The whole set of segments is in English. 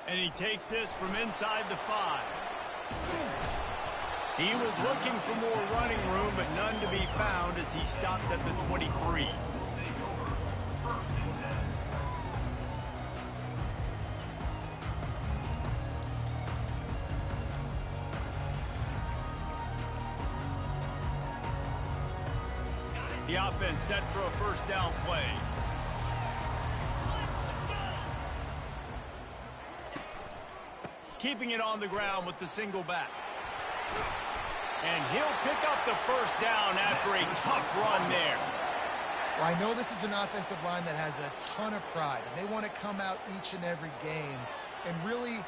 And he takes this from inside the 5. He was looking for more running room, but none to be found as he stopped at the 23. The offense set for a first down play. Keeping it on the ground with the single back. And he'll pick up the first down after a tough run there. Well, I know this is an offensive line that has a ton of pride, and they want to come out each and every game and really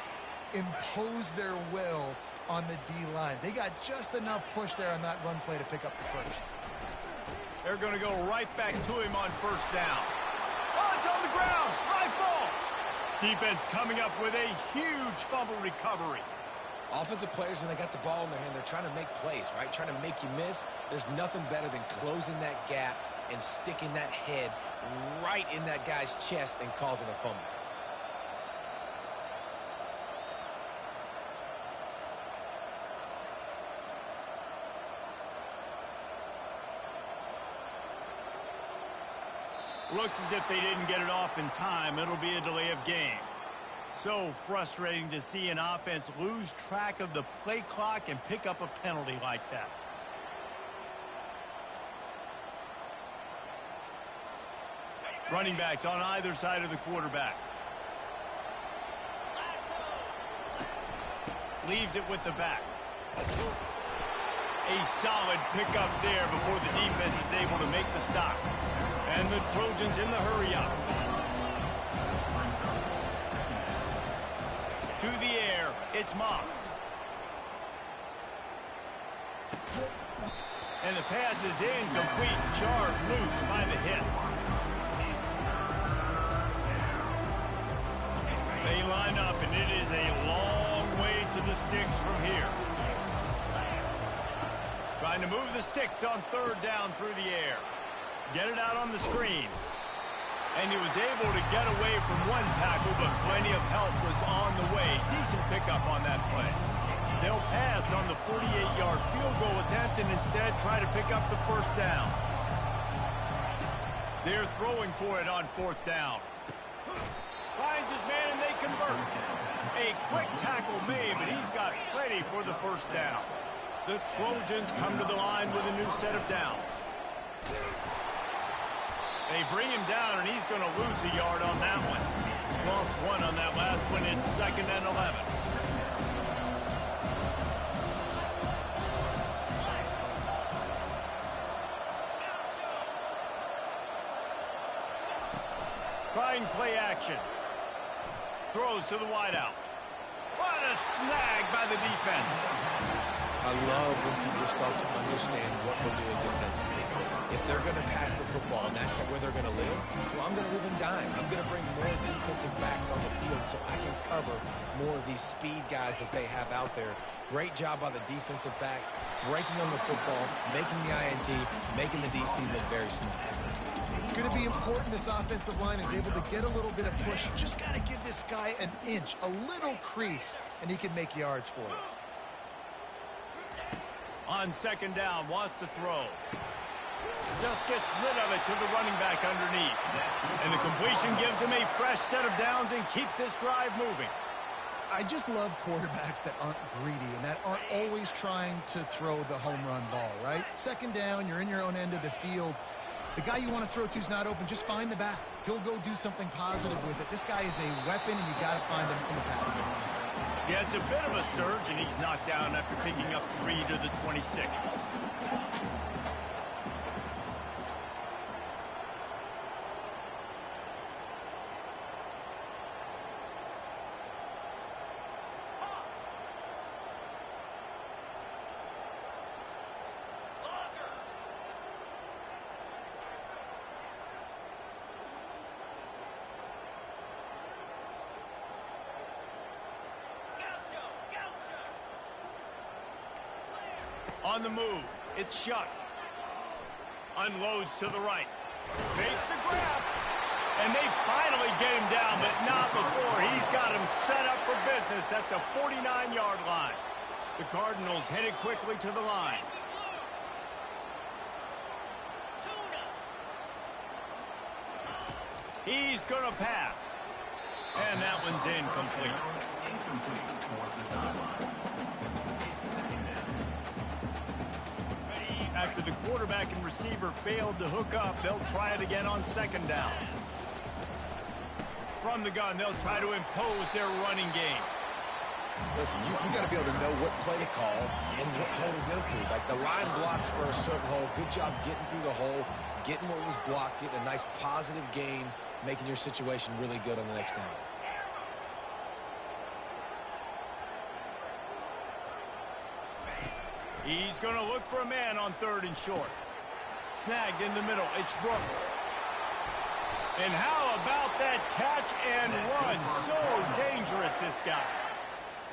impose their will on the D-line. They got just enough push there on that run play to pick up the first. They're going to go right back to him on first down. Oh, it's on the ground. Live ball. Defense coming up with a huge fumble recovery. Offensive players, when they got the ball in their hand, they're trying to make plays, right? Trying to make you miss. There's nothing better than closing that gap and sticking that head right in that guy's chest and causing a fumble. Looks as if they didn't get it off in time. It'll be a delay of game. So frustrating to see an offense lose track of the play clock and pick up a penalty like that. Running backs on either side of the quarterback. Leaves it with the back. A solid pickup there before the defense is able to make the stop. And the Trojans in the hurry up. To the air, it's Moss. And the pass is incomplete, charged loose by the hit. They line up, and it is a long way to the sticks from here. Trying to move the sticks on third down through the air. Get it out on the screen. And he was able to get away from one tackle, but plenty of help was on the way. Decent pickup on that play. They'll pass on the 48-yard field goal attempt and instead try to pick up the first down. They're throwing for it on fourth down. Finds his man and they convert. A quick tackle made, but he's got plenty for the first down. The Trojans come to the line with a new set of downs. They bring him down, and he's going to lose a yard on that one. Lost one on that last one. It's 2nd and 11. Trying play action. Throws to the wideout. What a snag by the defense. I love when people start to understand what we're doing defensively. If they're going to pass the football and that's where they're going to live, well, I'm going to live in dime. I'm going to bring more defensive backs on the field so I can cover more of these speed guys that they have out there. Great job by the defensive back, breaking on the football, making the INT, making the DC look very smart. It's going to be important this offensive line is able to get a little bit of push. You just got to give this guy an inch, a little crease, and he can make yards for you. On second down, wants to throw. Just gets rid of it to the running back underneath. And the completion gives him a fresh set of downs and keeps this drive moving. I just love quarterbacks that aren't greedy and that aren't always trying to throw the home run ball, right? Second down, you're in your own end of the field. The guy you want to throw to is not open. Just find the back. He'll go do something positive with it. This guy is a weapon, and you got to find him in the passing game. Yeah, it's a bit of a surge, and he's knocked down after picking up 3 to the 26. On the move, it's Shuck. Unloads to the right. Fakes the grab. And they finally get him down, but not before he's got him set up for business at the 49-yard line. The Cardinals headed quickly to the line. He's going to pass. And that one's incomplete. After the quarterback and receiver failed to hook up, they'll try it again on second down. From the gun, they'll try to impose their running game. Listen, you got to be able to know what play to call and what hole to go through. Like the line blocks for a certain hole. Good job getting through the hole, getting what was blocked, getting a nice positive gain, making your situation really good on the next down. He's going to look for a man on third and short. Snagged in the middle. It's Brooks. And how about that catch and run? So dangerous, this guy.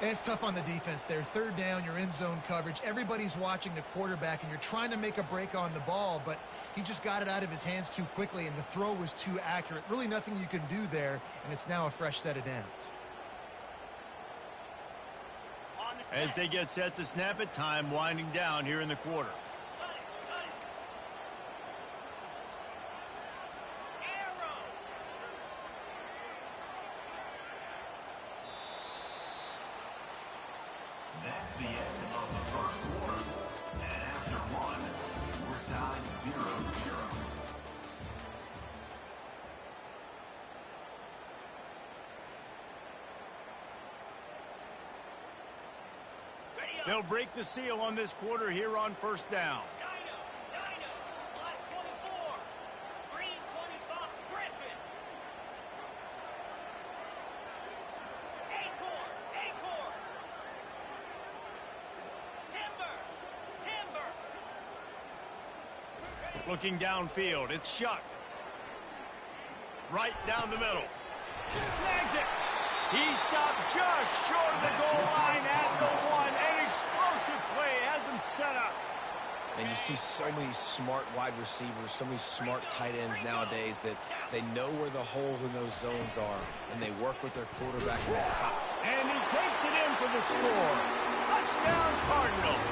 It's tough on the defense there. Third down, you're in zone coverage. Everybody's watching the quarterback, and you're trying to make a break on the ball, but he just got it out of his hands too quickly, and the throw was too accurate. Really nothing you can do there, and it's now a fresh set of downs. As they get set to snap it, time winding down here in the quarter. That's the end of the first quarter. And after one, we're tied 0-0. They'll break the seal on this quarter here on first down. Dino, black 24, green 25, Griffin. Acorn. Timber. Looking downfield, it's Shuck. Right down the middle. Snags it. He stopped just short of the goal line at the one. An explosive play has him set up. And you see so many smart wide receivers, so many smart tight ends nowadays that they know where the holes in those zones are, and they work with their quarterback and they foul. And he takes it in for the score. Touchdown, Cardinals.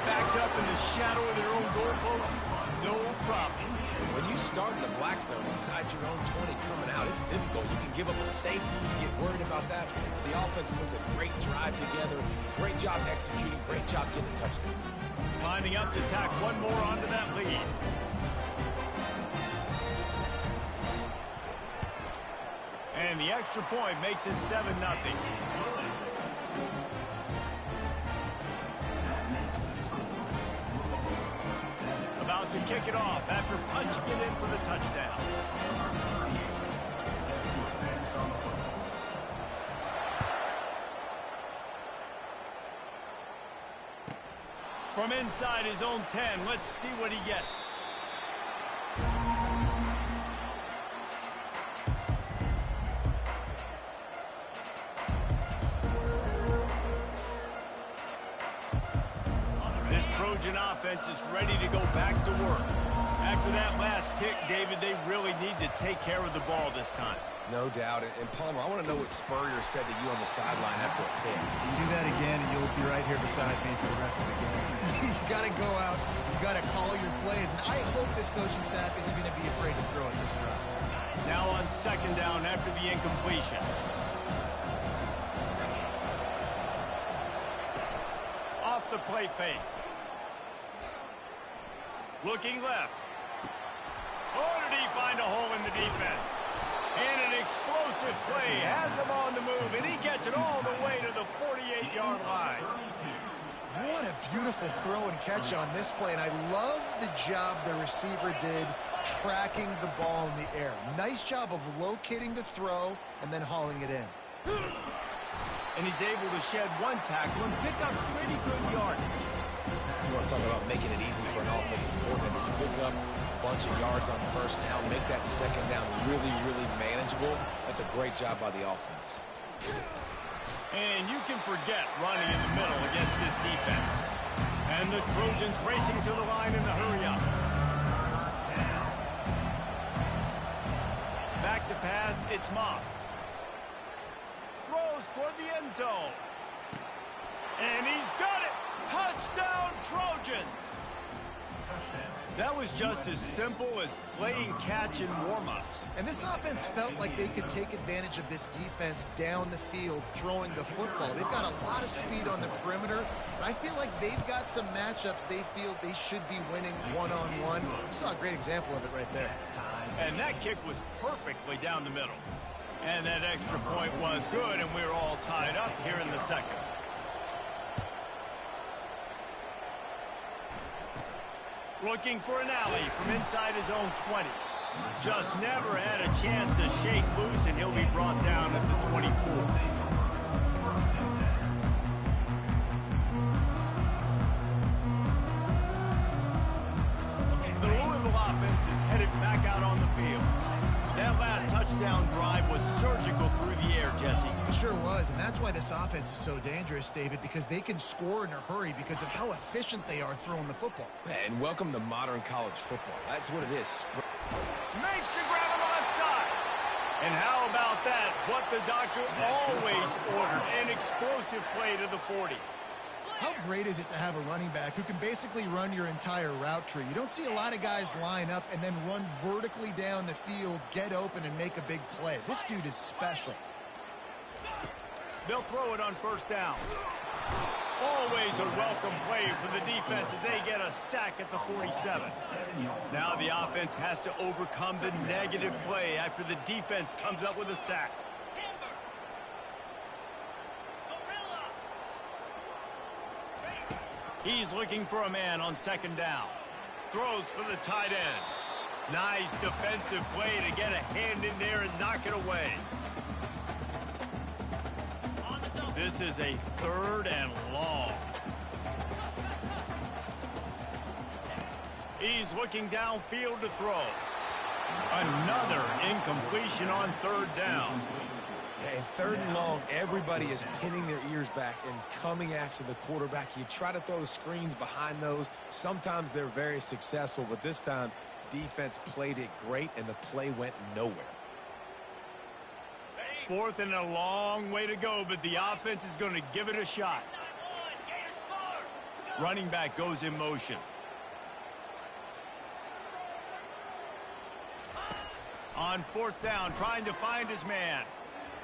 Backed up in the shadow of their own goalpost, no problem. When you start in the black zone inside your own 20 coming out, it's difficult. You can give up a safety. You get worried about that. The offense puts a great drive together. Great job executing. Great job getting a touchdown. Lining up to tack one more onto that lead. And the extra point makes it 7-0. About to kick it off after punching it in for the touchdown. From inside his own 10, let's see what he gets. This Trojan offense is ready to go back to work. After that last pick, David, they really need to take care of the ball this time. No doubt. And Palmer, I want to know what Spurrier said to you on the sideline after a pick. Do that again, and you'll be right here beside me for the rest of the game. You got to go out. You got to call your plays. And I hope this coaching staff isn't going to be afraid to throw at this drive. Now on second down after the incompletion. Off the play fake. Looking left. Oh, did he find a hole in the defense? And an explosive play has him on the move, and he gets it all the way to the 48-yard line. What a beautiful throw and catch on this play, and I love the job the receiver did tracking the ball in the air. Nice job of locating the throw and then hauling it in. And he's able to shed one tackle and pick up pretty good yardage. You want to talk about making it easy for an offensive coordinator. You pick up a bunch of yards on first down, make that second down really, really manageable. That's a great job by the offense. And you can forget running in the middle against this defense. And the Trojans racing to the line in a hurry up. It's Moss. Throws toward the end zone. And he's got it. Touchdown, Trojans. That was just as simple as playing catch in warm-ups. And this offense felt like they could take advantage of this defense down the field throwing the football. They've got a lot of speed on the perimeter. And I feel like they've got some matchups they feel they should be winning one-on-one. You saw a great example of it right there. And that kick was perfectly down the middle. And that extra point was good, and we're all tied up here in the second. Looking for an alley from inside his own 20. Just never had a chance to shake loose, and he'll be brought down at the 24. The Louisville offense is headed back out on the field. That last touchdown drive was surgical through the air, Jesse. It sure was, and that's why this offense is so dangerous, David, because they can score in a hurry because of how efficient they are throwing the football. And welcome to modern college football. That's what it is. Makes the grab on the left side. And how about that? What the doctor always ordered, an explosive play to the 40. How great is it to have a running back who can basically run your entire route tree? You don't see a lot of guys line up and then run vertically down the field, get open, and make a big play. This dude is special. They'll throw it on first down. Always a welcome play for the defense as they get a sack at the 47. Now the offense has to overcome the negative play after the defense comes up with a sack. He's looking for a man on second down. Throws for the tight end. Nice defensive play to get a hand in there and knock it away. This is a 3rd and long. He's looking downfield to throw. Another incompletion on 3rd down. And 3rd and long, everybody is pinning their ears back and coming after the quarterback. You try to throw screens behind those. Sometimes they're very successful, but this time, defense played it great, and the play went nowhere. 4th and a long way to go, but the offense is going to give it a shot. Running back goes in motion. On 4th down, trying to find his man.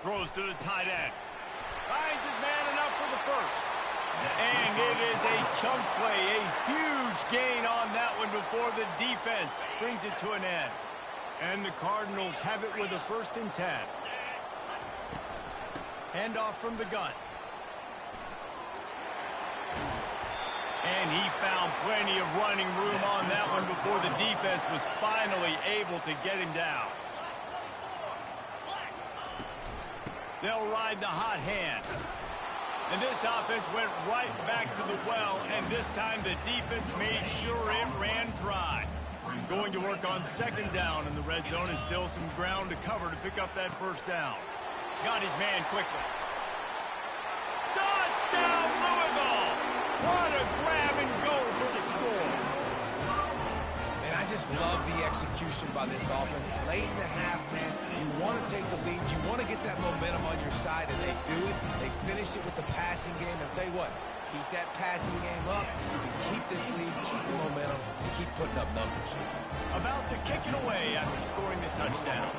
Throws to the tight end. Finds his man enough for the first. And it is a chunk play, a huge gain on that one before the defense brings it to an end. And the Cardinals have it with a 1st and 10. Handoff from the gun. And he found plenty of running room on that one before the defense was finally able to get him down. They'll ride the hot hand. And this offense went right back to the well, and this time the defense made sure it ran dry. Going to work on 2nd down, and the red zone is still some ground to cover to pick up that 1st down. Got his man quickly. Touchdown, Louisville! What a grab and go for the score. And I just love the execution by this offense. Late in the half, man, you want to take the lead. You want to get that momentum on your side, and they do it. They finish it with the passing game. I'll tell you what, keep that passing game up. You can keep this lead, keep the momentum, and keep putting up numbers. About to kick it away after scoring the touchdown.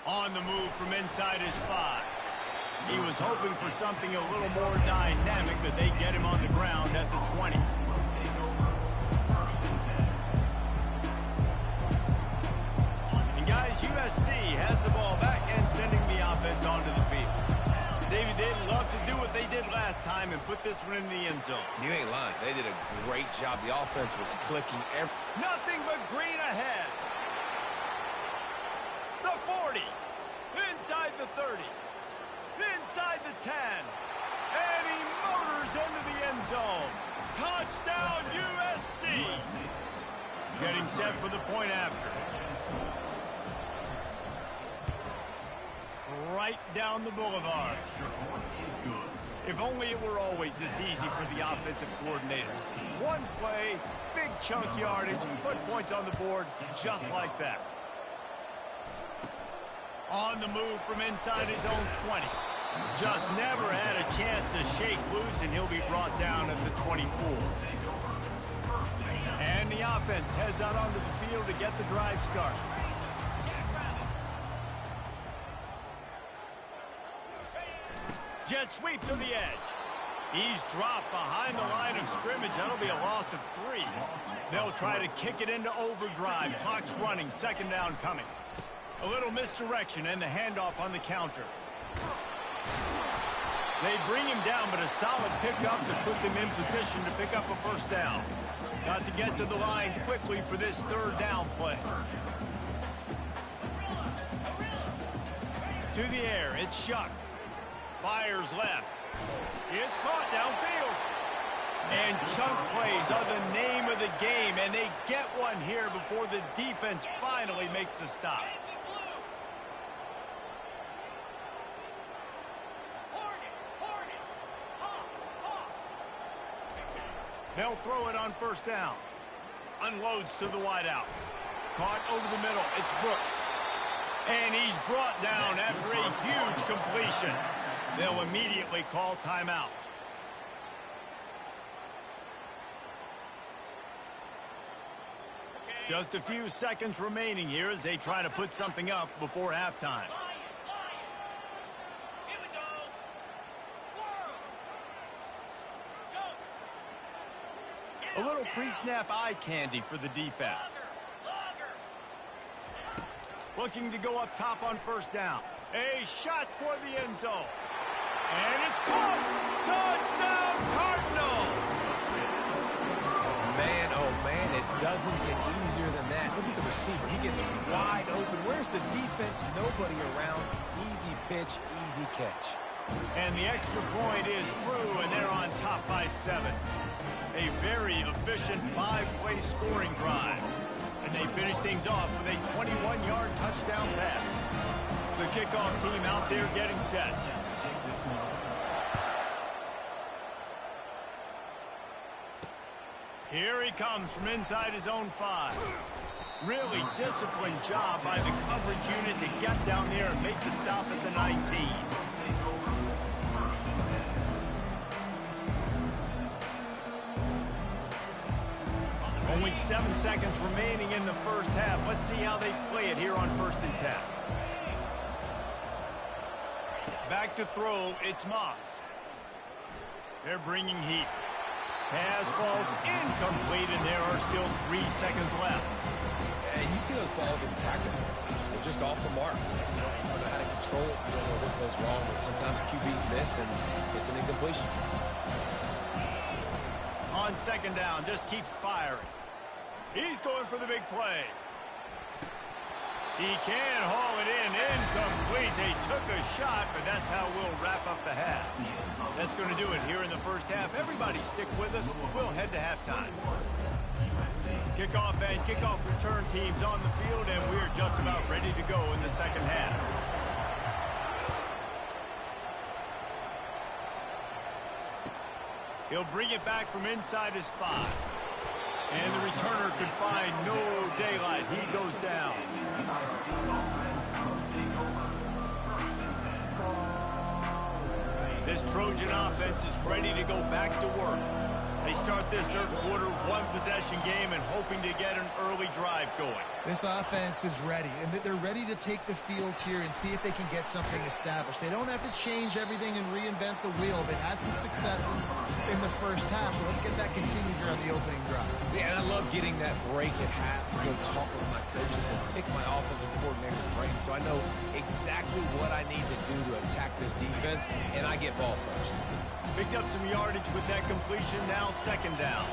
On the move from inside his 5. He was hoping for something a little more dynamic, but they get him on the ground at the 20. And guys, USC has the ball back and sending the offense onto the field. David, they'd love to do what they did last time and put this one in the end zone. You ain't lying. They did a great job. The offense was clicking. Nothing but green ahead. The 40. Inside the 30. Inside the 10. And he motors into the end zone. Touchdown, USC. Getting set for the point after. Right down the boulevard. If only it were always this easy for the offensive coordinators. One play, big chunk yardage, put points on the board just like that. On the move from inside his own 20. Just never had a chance to shake loose, and he'll be brought down at the 24. And the offense heads out onto the field to get the drive started. Jet sweep to the edge. He's dropped behind the line of scrimmage. That'll be a loss of 3. They'll try to kick it into overdrive. Clock's running. Second down coming. A little misdirection and the handoff on the counter. They bring him down, but a solid pickup to put them in position to pick up a first down. Got to get to the line quickly for this third down play. To the air, it's Shuck. Fires left. It's caught downfield. And chunk plays are the name of the game, and they get one here before the defense finally makes the stop. They'll throw it on first down. Unloads to the wideout. Caught over the middle. It's Brooks. And he's brought down after a huge completion. They'll immediately call timeout. Just a few seconds remaining here as they try to put something up before halftime. A little pre-snap eye candy for the defense. Looking to go up top on first down. A shot toward the end zone. And it's caught! Touchdown, Cardinals! Man, oh man, it doesn't get easier than that. Look at the receiver. He gets wide open. Where's the defense? Nobody around. Easy pitch, easy catch. And the extra point is true, and they're on top by 7. A very efficient 5-play scoring drive. And they finish things off with a 21-yard touchdown pass. The kickoff team out there getting set. Here he comes from inside his own 5. Really disciplined job by the coverage unit to get down there and make the stop at the 19. Only 7 seconds remaining in the first half. Let's see how they play it here on 1st and 10. Back to throw, it's Moss. They're bringing heat. Pass falls incomplete, and there are still 3 seconds left. And you see those balls in practice sometimes. They're just off the mark. You don't know how to control it. You don't know what goes wrong. But sometimes QBs miss, and it's an incompletion. On second down, just keeps firing. He's going for the big play. He can haul it in. Incomplete. They took a shot, but that's how we'll wrap up the half. That's going to do it here in the first half. Everybody stick with us. We'll head to halftime. Kickoff and kickoff return teams on the field, and we're just about ready to go in the second half. He'll bring it back from inside his 5. And the returner could find no daylight. He goes down. This Trojan offense is ready to go back to work. They start this third quarter one-possession game and hoping to get an early drive going. This offense is ready, and they're ready to take the field here and see if they can get something established. They don't have to change everything and reinvent the wheel. They've had some successes in the first half, so let's get that continued here on the opening drive. Yeah, and I love getting that break at half to go talk with my coaches and pick my offensive coordinator's brain so I know exactly what I need to do to attack this defense, and I get ball first. Picked up some yardage with that completion, now second down.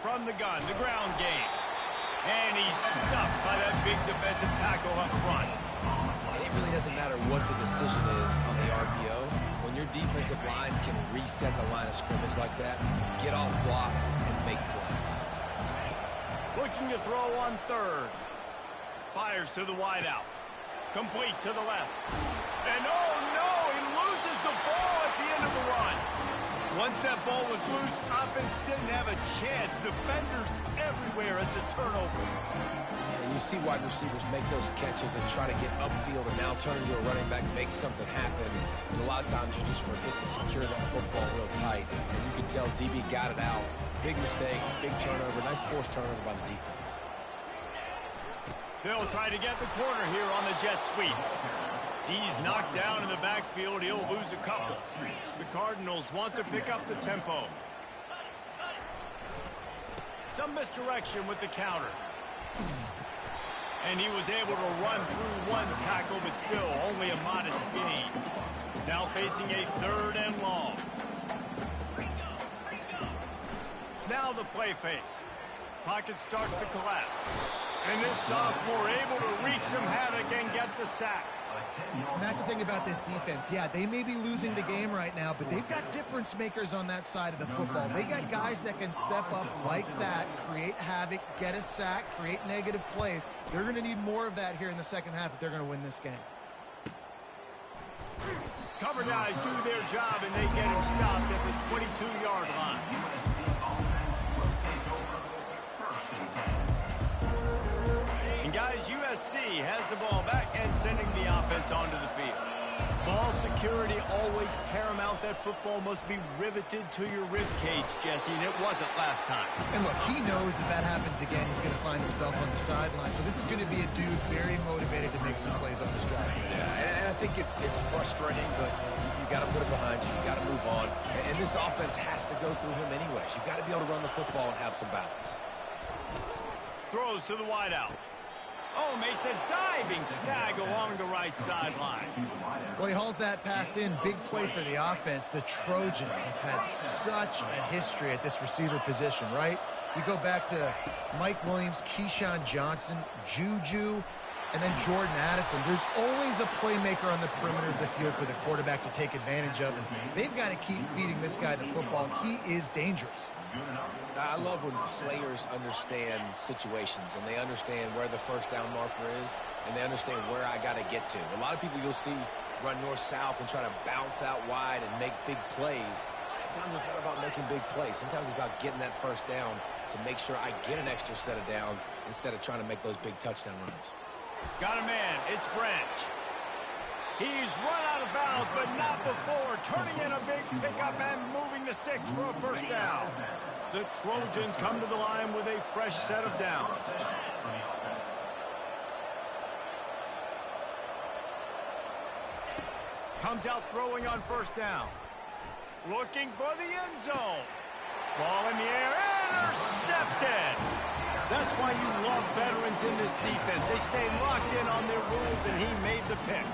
From the gun, the ground game. And he's stuffed by that big defensive tackle up front. And it really doesn't matter what the decision is on the RPO. When your defensive line can reset the line of scrimmage like that, get off blocks, and make plays. Looking to throw on third. Fires to the wideout. Complete to the left. And oh no! Once that ball was loose, offense didn't have a chance. Defenders everywhere. It's a turnover. Yeah, you see wide receivers make those catches and try to get upfield and now turn into a running back, make something happen. And a lot of times you just forget to secure that football real tight. And you can tell DB got it out. Big mistake, big turnover, nice forced turnover by the defense. They'll try to get the corner here on the jet sweep. He's knocked down in the backfield. He'll lose a couple. The Cardinals want to pick up the tempo. Some misdirection with the counter. And he was able to run through one tackle, but still only a modest gain. Now facing a 3rd and long. Now the play fake. Pocket starts to collapse. And this sophomore able to wreak some havoc and get the sack. And that's the thing about this defense. Yeah, they may be losing the game right now, but they've got difference makers on that side of the football. They got guys that can step up like that, create havoc, get a sack, create negative plays. They're going to need more of that here in the second half if they're going to win this game. Cover guys do their job, and they get him stopped at the 22-yard line. And guys, USC has the ball back and sending the offense onto the field. Ball security always paramount. That football must be riveted to your rib cage, Jesse, and it wasn't last time. And look, he knows if that happens again, he's going to find himself on the sideline. So this is going to be a dude very motivated to make some plays on this drive. Yeah, and I think it's frustrating, but you got to put it behind you. You got to move on. And this offense has to go through him anyways. You got to be able to run the football and have some balance. Throws to the wideout. Oh, makes a diving snag along the right sideline. Well, he hauls that pass in. Big play for the offense. The Trojans have had such a history at this receiver position, right? You go back to Mike Williams, Keyshawn Johnson, Juju, and then Jordan Addison. There's always a playmaker on the perimeter of the field for the quarterback to take advantage of, and they've got to keep feeding this guy the football. He is dangerous. I love when players understand situations and they understand where the first down marker is and they understand where I got to get to. A lot of people you'll see run north-south and try to bounce out wide and make big plays. Sometimes it's not about making big plays. Sometimes it's about getting that first down to make sure I get an extra set of downs instead of trying to make those big touchdown runs. Got a man. It's Branch. He's run out of bounds, but not before. Turning in a big pickup and moving the sticks for a first down. The Trojans come to the line with a fresh set of downs. Comes out throwing on first down. Looking for the end zone. Ball in the air, intercepted. That's why you love veterans in this defense. They stay locked in on their rules, and he made the pick.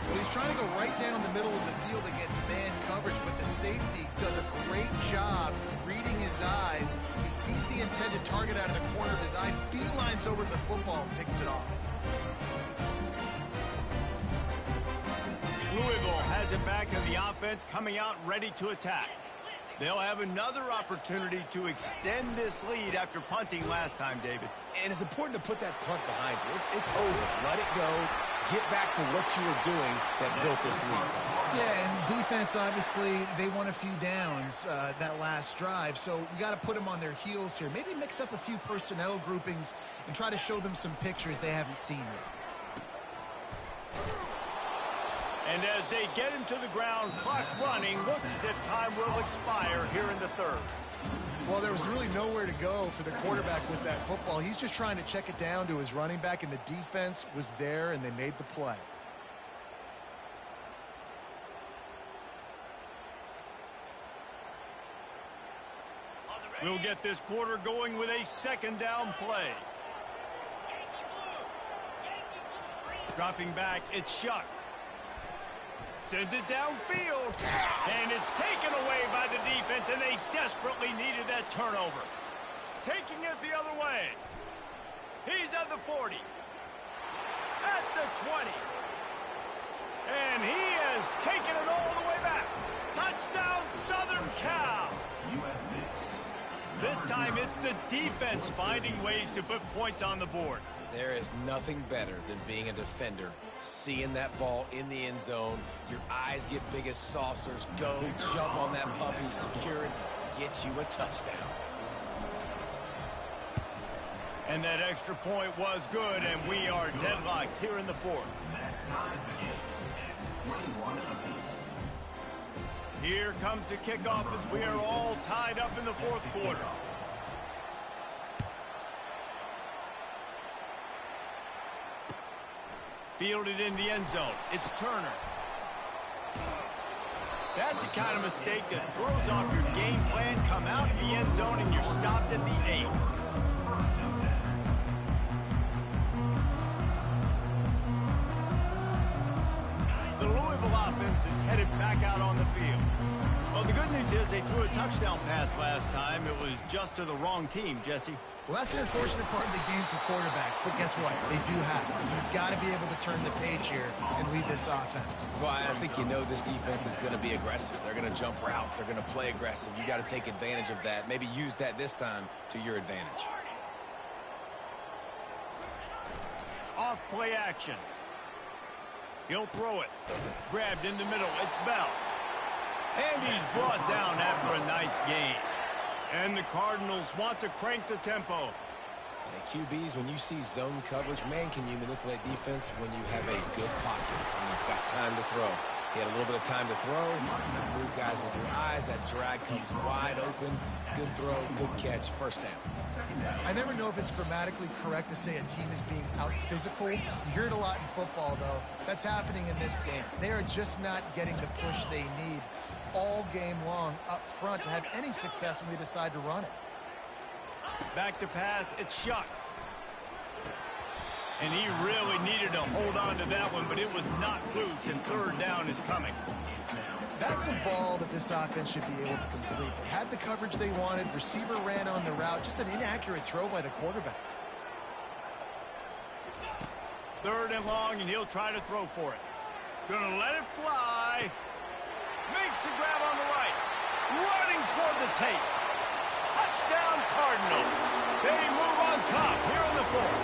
Well, he's trying to go right down the middle of the field against man coverage, but the safety does a great job reading his eyes. He sees the intended target out of the corner of his eye, beelines over to the football and picks it off. Louisville has it back, and the offense coming out ready to attack. They'll have another opportunity to extend this lead after punting last time, David. And it's important to put that punt behind you. It's over. Let it go. Get back to what you were doing that built this lead. Yeah, and defense, obviously, they won a few downs that last drive, so we got to put them on their heels here. Maybe mix up a few personnel groupings and try to show them some pictures they haven't seen yet. And as they get him to the ground, clock running, looks as if time will expire here in the third. Well, there was really nowhere to go for the quarterback with that football. He's just trying to check it down to his running back, and the defense was there, and they made the play. We'll get this quarter going with a second down play. Dropping back, it's Shuck. Sends it downfield, and it's taken away by the defense, and they desperately needed that turnover. Taking it the other way. He's at the 40. At the 20. And he has taken it all the way back. Touchdown, Southern Cal. This time it's the defense finding ways to put points on the board. There is nothing better than being a defender, seeing that ball in the end zone, your eyes get big as saucers, go, jump on that puppy, secure it, get you a touchdown. And that extra point was good, and we are deadlocked here in the fourth. Here comes the kickoff as we are all tied up in the fourth quarter. Fielded in the end zone. It's Turner. That's the kind of mistake that throws off your game plan. Come out of the end zone and you're stopped at the 8. The Louisville offense is headed back out on the field. Well, the good news is they threw a touchdown pass last time. It was just to the wrong team, Jesse. Well, that's an unfortunate part of the game for quarterbacks, but guess what? They do have it. So you've got to be able to turn the page here and lead this offense. Well, I think you know this defense is going to be aggressive. They're going to jump routes. They're going to play aggressive. You got to take advantage of that. Maybe use that this time to your advantage. Off play action. He'll throw it. Grabbed in the middle. It's Bell. And he's brought down after a nice gain. And the Cardinals want to crank the tempo. QBs, when you see zone coverage, man, can you manipulate defense when you have a good pocket and you've got time to throw. He had a little bit of time to throw. You can move guys with your eyes. That drag comes wide open. Good throw, good catch, first down. I never know if it's grammatically correct to say a team is being out-physical. You hear it a lot in football, though. That's happening in this game. They are just not getting the push they need all game long up front to have any success when they decide to run it. Back to pass, it's Shuck. And he really needed to hold on to that one, but it was not loose, and third down is coming. That's a ball that this offense should be able to complete. They had the coverage they wanted. Receiver ran on the route. Just an inaccurate throw by the quarterback. Third and long, and he'll try to throw for it. Gonna let it fly. Makes the grab on the right. Running toward the tape. Touchdown Cardinals. They move on top here in the fourth.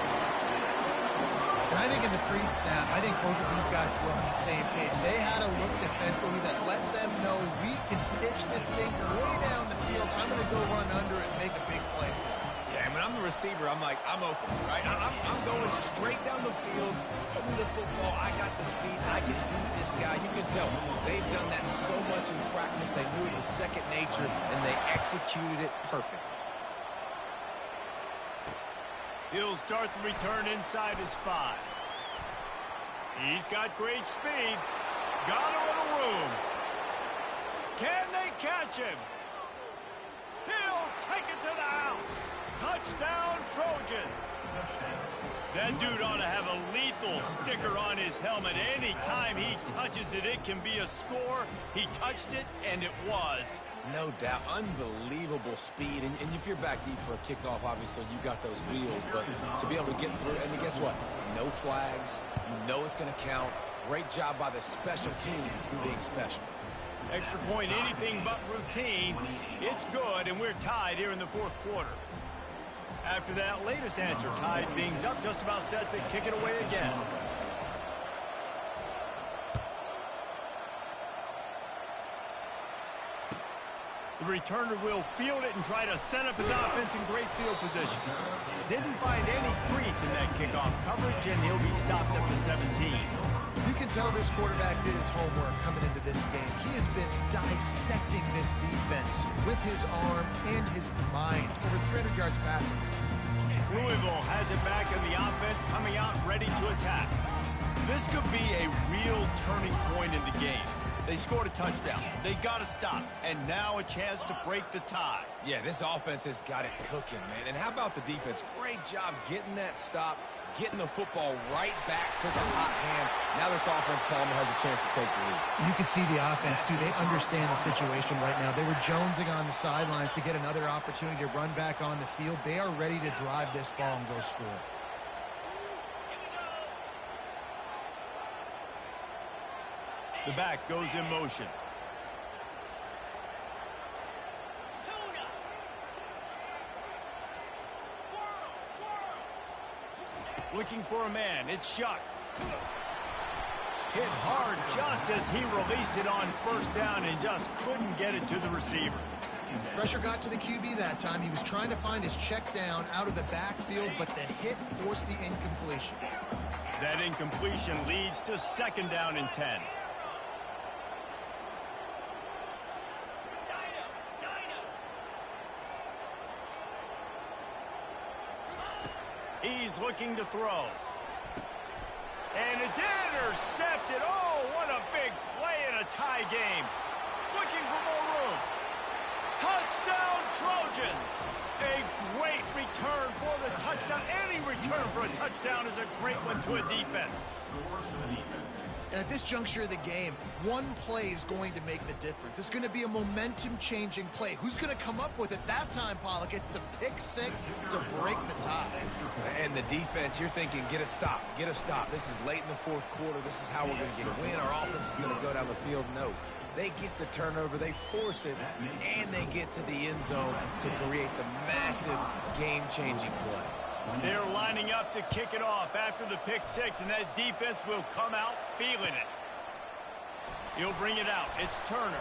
And I think in the pre-snap, I think both of these guys were on the same page. They had a look defensively that let them know we can pitch this thing way down the field. I'm going to go run under it and make a big play. Yeah, when I'm the receiver, I'm like, I'm open, right? I'm going straight down the field. Give me the football. I got the speed. I can beat this guy. You can tell they've done that so much in practice. They knew it was second nature, and they executed it perfectly. He'll start the return inside his 5. He's got great speed. Got a little room. Can they catch him? He'll take it to the house. Touchdown Trojans. That dude ought to have a lethal sticker on his helmet. Anytime he touches it, it can be a score. He touched it, and it was. No doubt. Unbelievable speed. And if you're back deep for a kickoff, obviously you got those wheels. But to be able to get through, and then guess what? No flags. You know it's going to count. Great job by the special teams being special. Extra point, anything but routine. It's good, and we're tied here in the fourth quarter. After that latest answer tied things up, just about set to kick it away again. The returner will field it and try to set up his offense in great field position. Didn't find any crease in that kickoff coverage, and he'll be stopped up to 17. You can tell this quarterback did his homework coming into this game. He has been dissecting this defense with his arm and his mind. Over 300 yards passing. Louisville has it back in the offense, coming out ready to attack. This could be a real turning point in the game. They scored a touchdown. They got to stop. And now a chance to break the tie. Yeah, this offense has got it cooking, man. And how about the defense? Great job getting that stop, getting the football right back to the hot hand. Now this offense, Palmer, has a chance to take the lead. You can see the offense, too. They understand the situation right now. They were jonesing on the sidelines to get another opportunity to run back on the field. They are ready to drive this ball and go score. The back goes in motion. Looking for a man. It's Shuck. Hit hard just as he released it on first down and just couldn't get it to the receiver. Pressure got to the QB that time. He was trying to find his check down out of the backfield, but the hit forced the incompletion. That incompletion leads to 2nd down and 10. He's looking to throw. And it's intercepted. Oh, what a big play in a tie game. Looking for more room. Touchdown, Trojans. A great return for the touchdown. Any return for a touchdown is a great one to a defense. And at this juncture of the game, one play is going to make the difference. It's going to be a momentum-changing play. Who's going to come up with it that time, Pollock? It's the pick six to break the tie. And the defense, you're thinking, get a stop, get a stop. This is late in the 4th quarter. This is how we're going to get a win. Our offense is going to go down the field. No. They get the turnover, they force it, and they get to the end zone to create the massive game-changing play. They're lining up to kick it off after the pick six, and that defense will come out feeling it. He'll bring it out. It's Turner.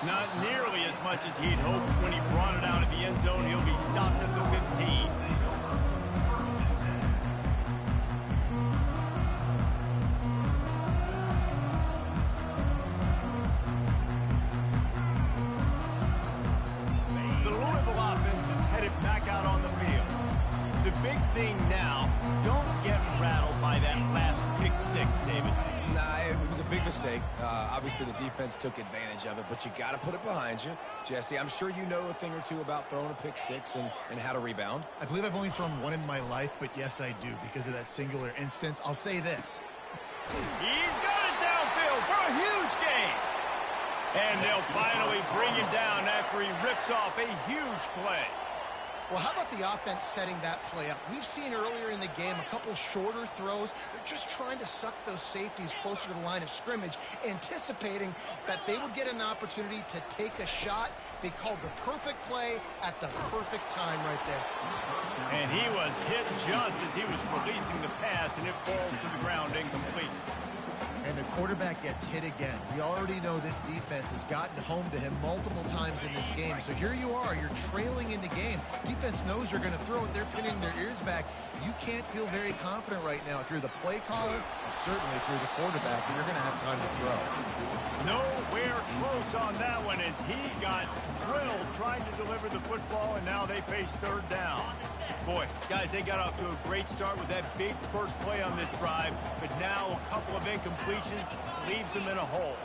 Not nearly as much as he'd hoped when he brought it out of the end zone. He'll be stopped at the 15. The Louisville offense is headed back out on the field. The big thing now, don't get rattled by that last pick six, David. Nah, it was a big mistake. Obviously, the defense took advantage of it, but you got to put it behind you. Jesse, I'm sure you know a thing or two about throwing a pick six and how to rebound. I believe I've only thrown one in my life, but yes, I do because of that singular instance. I'll say this. He's got it downfield for a huge gain. And they'll finally bring him down after he rips off a huge play. Well, how about the offense setting that play up? We've seen earlier in the game a couple shorter throws. They're just trying to suck those safeties closer to the line of scrimmage, anticipating that they would get an opportunity to take a shot. They called the perfect play at the perfect time right there. And he was hit just as he was releasing the pass, and it falls to the ground incomplete. And the quarterback gets hit again. We already know this defense has gotten home to him multiple times in this game. So here you are, you're trailing in the game. Defense knows you're going to throw it. They're pinning their ears back. You can't feel very confident right now through the play caller and certainly through the quarterback that you're going to have time to throw. Nowhere close on that one as he got drilled trying to deliver the football, and now they face 3rd down. Boy, guys, they got off to a great start with that big first play on this drive, but now a couple of incompletions leaves them in a hole.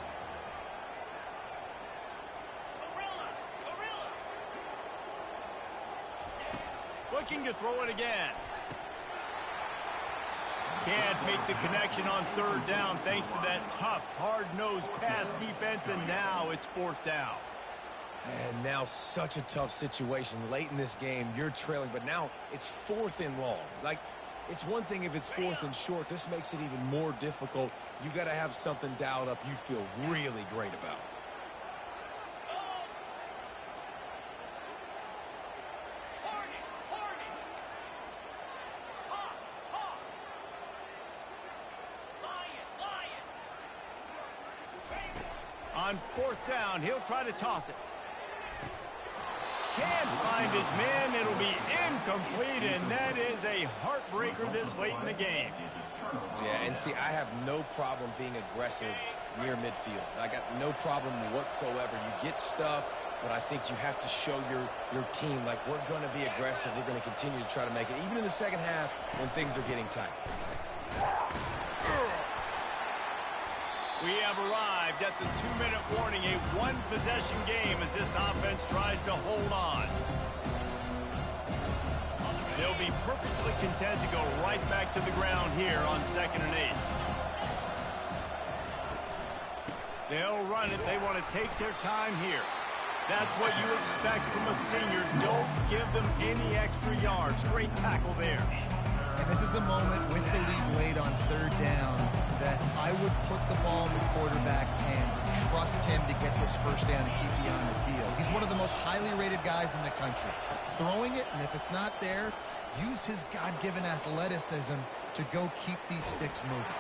Looking to throw it again. Can't make the connection on 3rd down thanks to that tough, hard-nosed pass defense, and now it's 4th down. And now such a tough situation. Late in this game, you're trailing, but now it's 4th and long. Like, it's one thing if it's 4th and short. This makes it even more difficult. You got to have something dialed up you feel really great about. On 4th down, he'll try to toss it. Can't find his man. It'll be incomplete, and that is a heartbreaker this late in the game. Yeah, and see, I have no problem being aggressive near midfield. I got no problem whatsoever. You get stuff, but I think you have to show your team, like, we're going to be aggressive. We're going to continue to try to make it, even in the second half when things are getting tight. We have arrived at the 2-minute warning, a one-possession game as this offense tries to hold on. They'll be perfectly content to go right back to the ground here on 2nd and 8. They'll run it. They want to take their time here. That's what you expect from a senior. Don't give them any extra yards. Great tackle there. And this is a moment with the lead late on 3rd down that I would put the ball in the quarterback's hands and trust him to get this 1st down and keep you on the field. He's one of the most highly rated guys in the country. Throwing it, and if it's not there, use his God-given athleticism to go keep these sticks moving.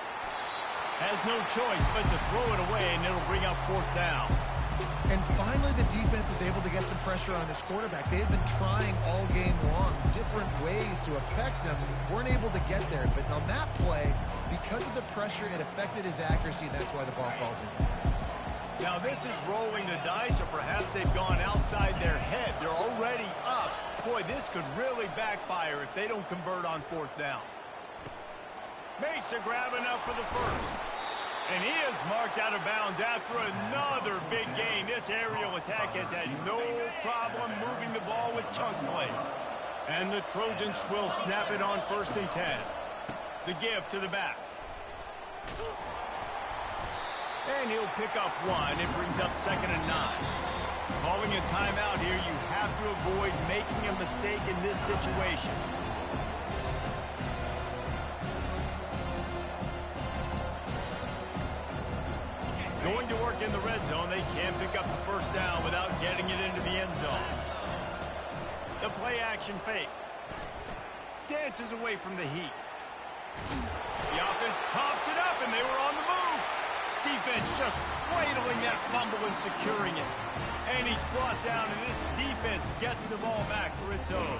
Has no choice but to throw it away, and it'll bring up 4th down. And finally, the defense is able to get some pressure on this quarterback. They've been trying all game long different ways to affect him. Weren't able to get there. But on that play, because of the pressure, it affected his accuracy. That's why the ball falls in. Now, this is rolling the dice, or perhaps they've gone outside their head. They're already up. Boy, this could really backfire if they don't convert on 4th down. Makes a grab enough for the first. And he is marked out of bounds after another big gain. This aerial attack has had no problem moving the ball with chunk plays. And the Trojans will snap it on 1st and 10. The give to the back. And he'll pick up 1. It brings up 2nd and 9. Calling a timeout here, you have to avoid making a mistake in this situation. Going to work in the red zone, they can't pick up the 1st down without getting it into the end zone. The play action fake. Dances away from the heat. The offense pops it up, and they were on the move. Defense just cradling that fumble and securing it. And he's brought down, and this defense gets the ball back for its own.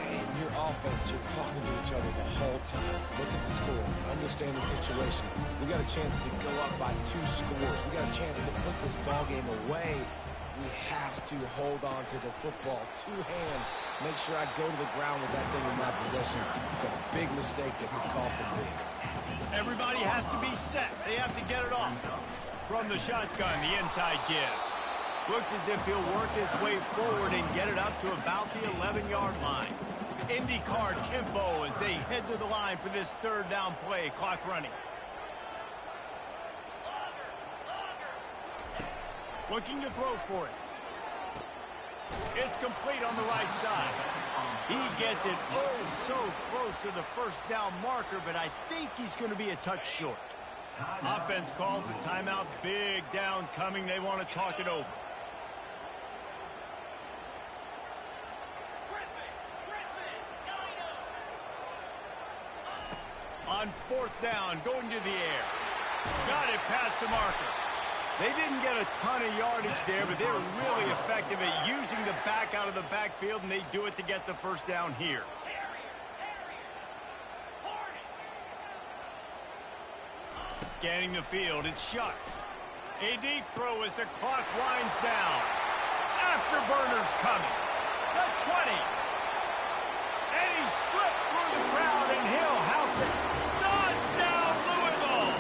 In your offense, you're talking to each other the whole time. Look at the score. Understand the situation. We got a chance to go up by 2 scores. We got a chance to put this ball game away. We have to hold on to the football. 2 hands. Make sure I go to the ground with that thing in my possession. It's a big mistake that could cost them big. Everybody has to be set. They have to get it off. From the shotgun, the inside give. Looks as if he'll work his way forward and get it up to about the 11-yard line. IndyCar tempo as they head to the line for this 3rd down play. Clock running. Looking to throw for it. It's complete on the right side. He gets it so close to the 1st down marker, but I think he's going to be a touch short. Offense calls a timeout. Big down coming. They want to talk it over. On 4th down, going to the air. Got it past the marker. They didn't get a ton of yardage there, but they were really effective at using the back out of the backfield, and they do it to get the 1st down here. Scanning the field, it's Shuck. A deep throw as the clock winds down. Afterburners coming. The 20. And he slipped through the crowd, and he'll house it. Touchdown, Louisville!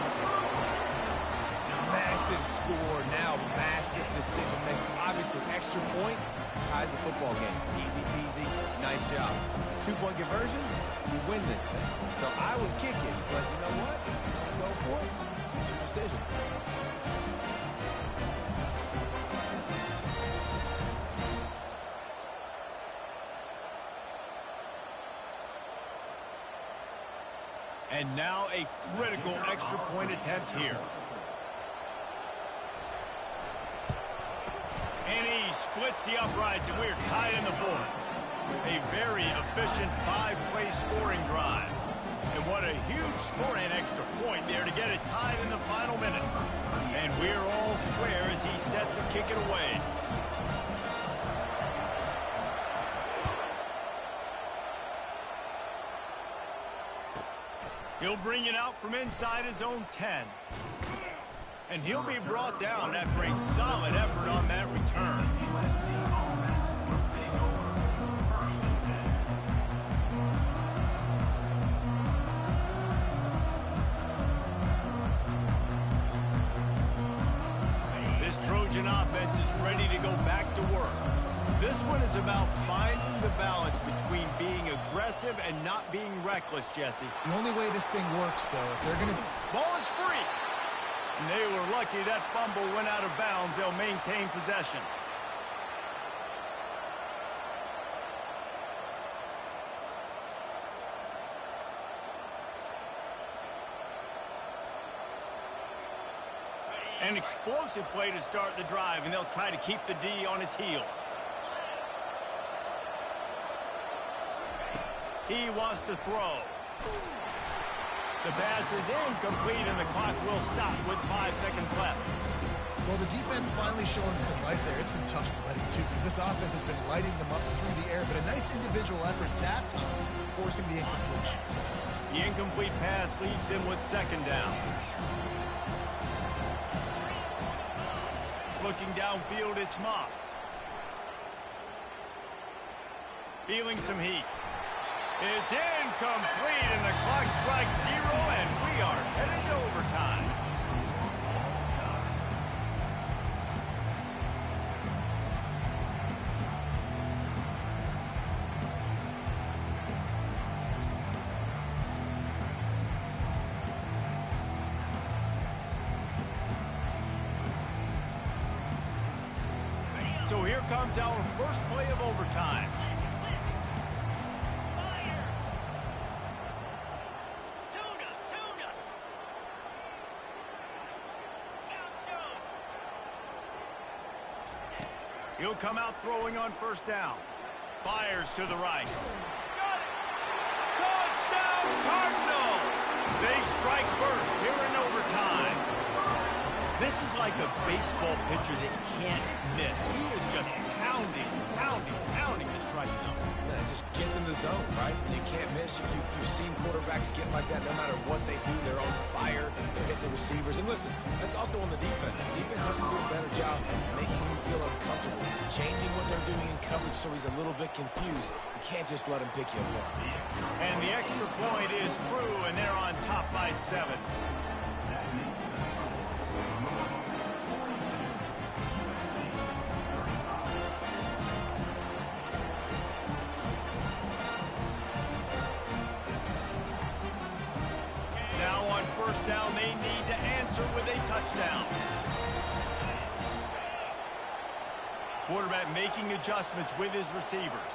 Massive score, now massive decision making. Obviously, extra point ties the football game. Easy peasy, nice job. A 2-point conversion, you win this thing. So I would kick it, but you know what? Go for it. It's your decision. And now a critical extra point attempt here. And he splits the uprights, and we're tied in the 4th. A very efficient 5-play scoring drive. And what a huge score and extra point there to get it tied in the final minute. And we're all square as he's set to kick it away. He'll bring it out from inside his own 10. And he'll be brought down after a solid effort on that return. This Trojan offense is ready to go back to work. This one is about finding the balance between being aggressive and not being reckless, Jesse. The only way this thing works, though, if they're going to... Ball is free. And they were lucky that fumble went out of bounds. They'll maintain possession. An explosive play to start the drive, and they'll try to keep the D on its heels. He wants to throw. The pass is incomplete, and the clock will stop with 5 seconds left. Well, the defense finally showing some life there. It's been tough sledding, too, because this offense has been lighting them up through the air, but a nice individual effort that time, forcing the incompletion. The incomplete pass leaves him with 2nd down. Looking downfield, it's Moss. Feeling some heat. It's incomplete, and the clock strikes 0, and we are headed to overtime. So here comes our first play of overtime. He'll come out throwing on 1st down. Fires to the right. Got it! Touchdown, Cardinals! They strike first here in overtime. This is like a baseball pitcher that can't miss. He is just pounding the strike zone. Yeah, it just gets in the zone, right? You can't miss. You've seen quarterbacks get like that no matter what they do. They're on fire. They're hitting the receivers. And listen, that's also on the defense. The defense has to do a better job making him feel uncomfortable, changing what they're doing in coverage so he's a little bit confused. You can't just let him pick you apart. And the extra point is true, and they're on top by 7. Now on 1st down, they need to answer with a touchdown. Quarterback making adjustments with his receivers.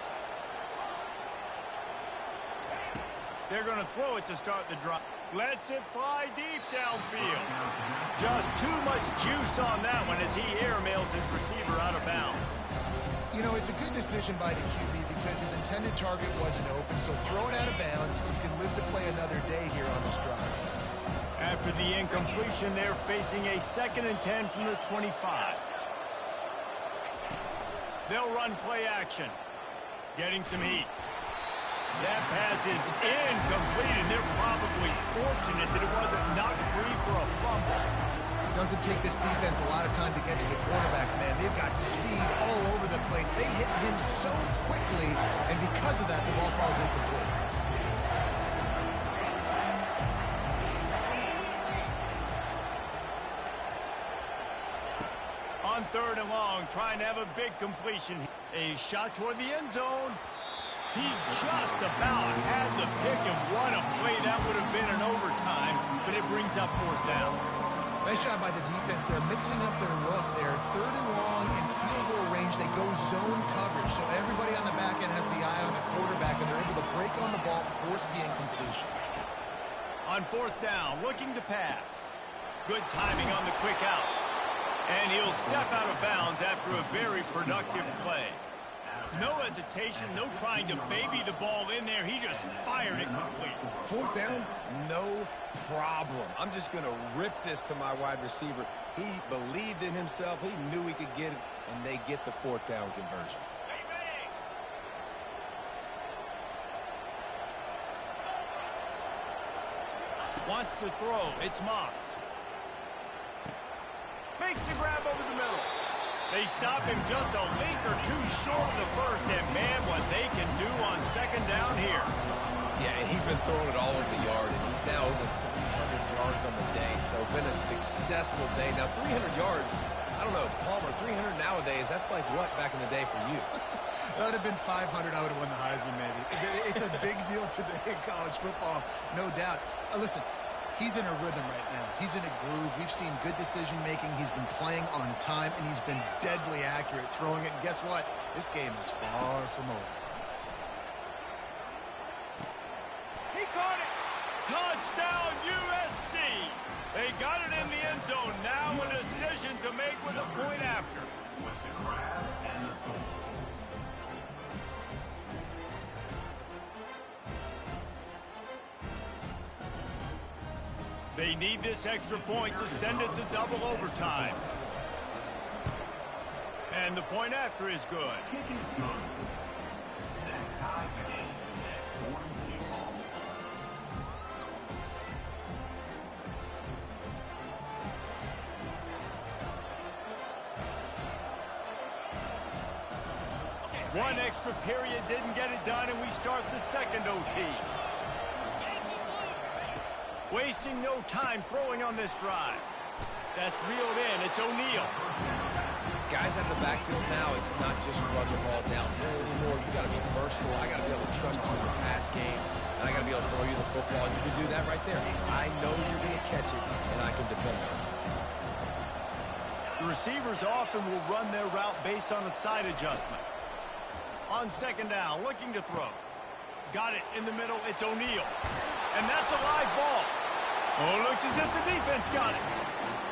They're going to throw it to start the drive. Lets it fly deep downfield. Just too much juice on that one as he airmails his receiver out of bounds. You know, it's a good decision by the QB because his intended target wasn't open, so throw it out of bounds. You can live to play another day here on this drive. After the incompletion, they're facing a 2nd and 10 from the 25. They'll run play action. Getting some heat. That pass is incomplete, and they're probably fortunate that it wasn't knocked free for a fumble. It doesn't take this defense a lot of time to get to the quarterback, man. They've got speed all over the place. They hit him so quickly, and because of that, the ball falls incomplete. On 3rd and long, trying to have a big completion. A shot toward the end zone. He just about had the pick and what a play that would have been in overtime, but it brings up 4th down. Nice job by the defense. They're mixing up their look. They're 3rd and long in field goal range. They go zone coverage, so everybody on the back end has the eye on the quarterback, and they're able to break on the ball, force the incompletion. On 4th down, looking to pass. Good timing on the quick out. And he'll step out of bounds after a very productive play. No hesitation, no trying to baby the ball in there. He just fired it complete. 4th down, no problem. I'm just going to rip this to my wide receiver. He believed in himself. He knew he could get it, and they get the 4th down conversion. Wants to throw. It's Moss. Makes the grab over the middle. They stop him just a link or two short of the first, and man, what they can do on 2nd down here. Yeah, and he's been throwing it all over the yard, and he's now over 300 yards on the day, so been a successful day. Now, 300 yards, I don't know, Palmer, 300 nowadays, that's like what back in the day for you? That would have been 500. I would have won the Heisman, maybe. It's a big deal today in college football, no doubt. Listen, he's in a rhythm right now. He's in a groove. We've seen good decision-making. He's been playing on time, and he's been deadly accurate throwing it. And guess what? This game is far from over. He caught it. Touchdown, USC. They got it in the end zone. Now an assist the point after. with the grab and the score. They need this extra point to send it to double overtime. And the point after is good. Kick is good. That ties the game at 4-0. One extra period didn't get it done, and we start the second OT. Wasting no time throwing on this drive. That's reeled in. It's O'Neal. Guys at the backfield now, it's not just run the ball downhill anymore. You got to be versatile. I got to be able to trust you in the pass game, and I got to be able to throw you the football. And you can do that right there. I know you're going to catch it, and I can depend on it. The receivers often will run their route based on a side adjustment. On second down, looking to throw. Got it in the middle. It's O'Neal. And that's a live ball. Oh, looks as if the defense got it.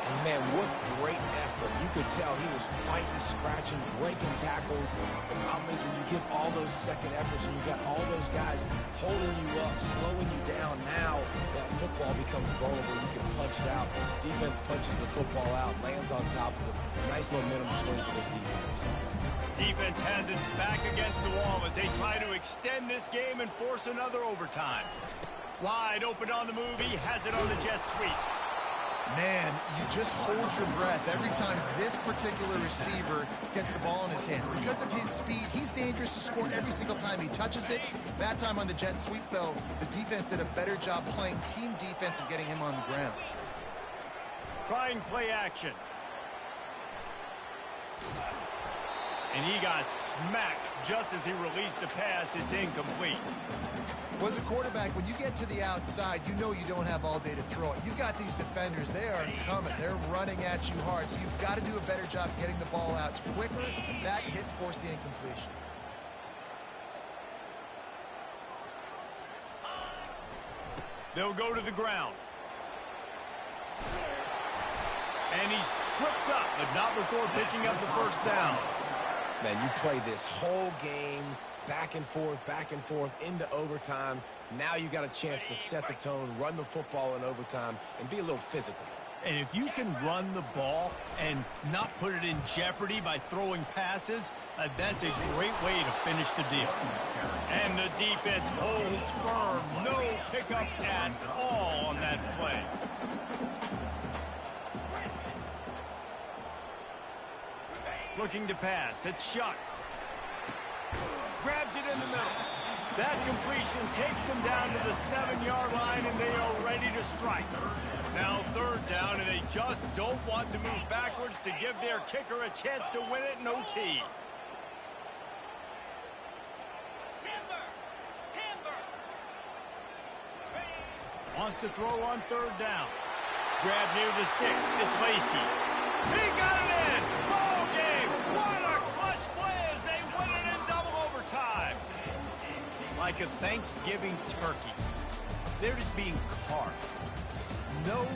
And, man, what great effort. You could tell he was fighting, scratching, breaking tackles. The problem is when you give all those second efforts and you got all those guys holding you up, slowing you down, now that football becomes vulnerable. You can punch it out. Defense punches the football out, lands on top of it. Nice momentum swing for this defense. Defense has its back against the wall as they try to extend this game and force another overtime. Wide open on the move. He has it on the jet sweep. Man, you just hold your breath every time this particular receiver gets the ball in his hands. Because of his speed, he's dangerous to score every single time he touches it. That time on the jet sweep, though, the defense did a better job playing team defense and getting him on the ground. Trying play action. And he got smacked just as he released the pass. It's incomplete. Well, as a quarterback, when you get to the outside, you know you don't have all day to throw it. You've got these defenders. They are coming. They're running at you hard. So you've got to do a better job getting the ball out quicker. That hit forced the incompletion. They'll go to the ground. And he's tripped up, but not before picking up the first down. Man, you play this whole game back and forth into overtime. Now you got a chance to set the tone, run the football in overtime, and be a little physical. And if you can run the ball and not put it in jeopardy by throwing passes, that's a great way to finish the deal. And the defense holds firm. No pickup at all on that play. Looking to pass. It's Shuck. Grabs it in the middle. That completion takes them down to the 7-yard line, and they are ready to strike. Now third down, and they just don't want to move backwards to give their kicker a chance to win it in OT. Wants to throw on third down. Grab near the sticks. It's Lacy. He got it in. Ball game. What a clutch play as they win it in double overtime. Like a Thanksgiving turkey. They're just being carved. No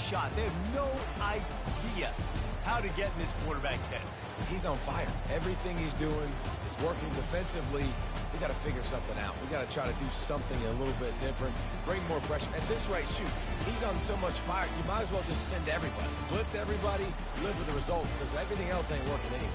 shot. They have no idea how to get in this quarterback's head. He's on fire. Everything he's doing is working defensively. We got to figure something out. We got to try to do something a little bit different, bring more pressure. At this rate, shoot, he's on so much fire, you might as well just send everybody. Blitz everybody, live with the results, because everything else ain't working anyways.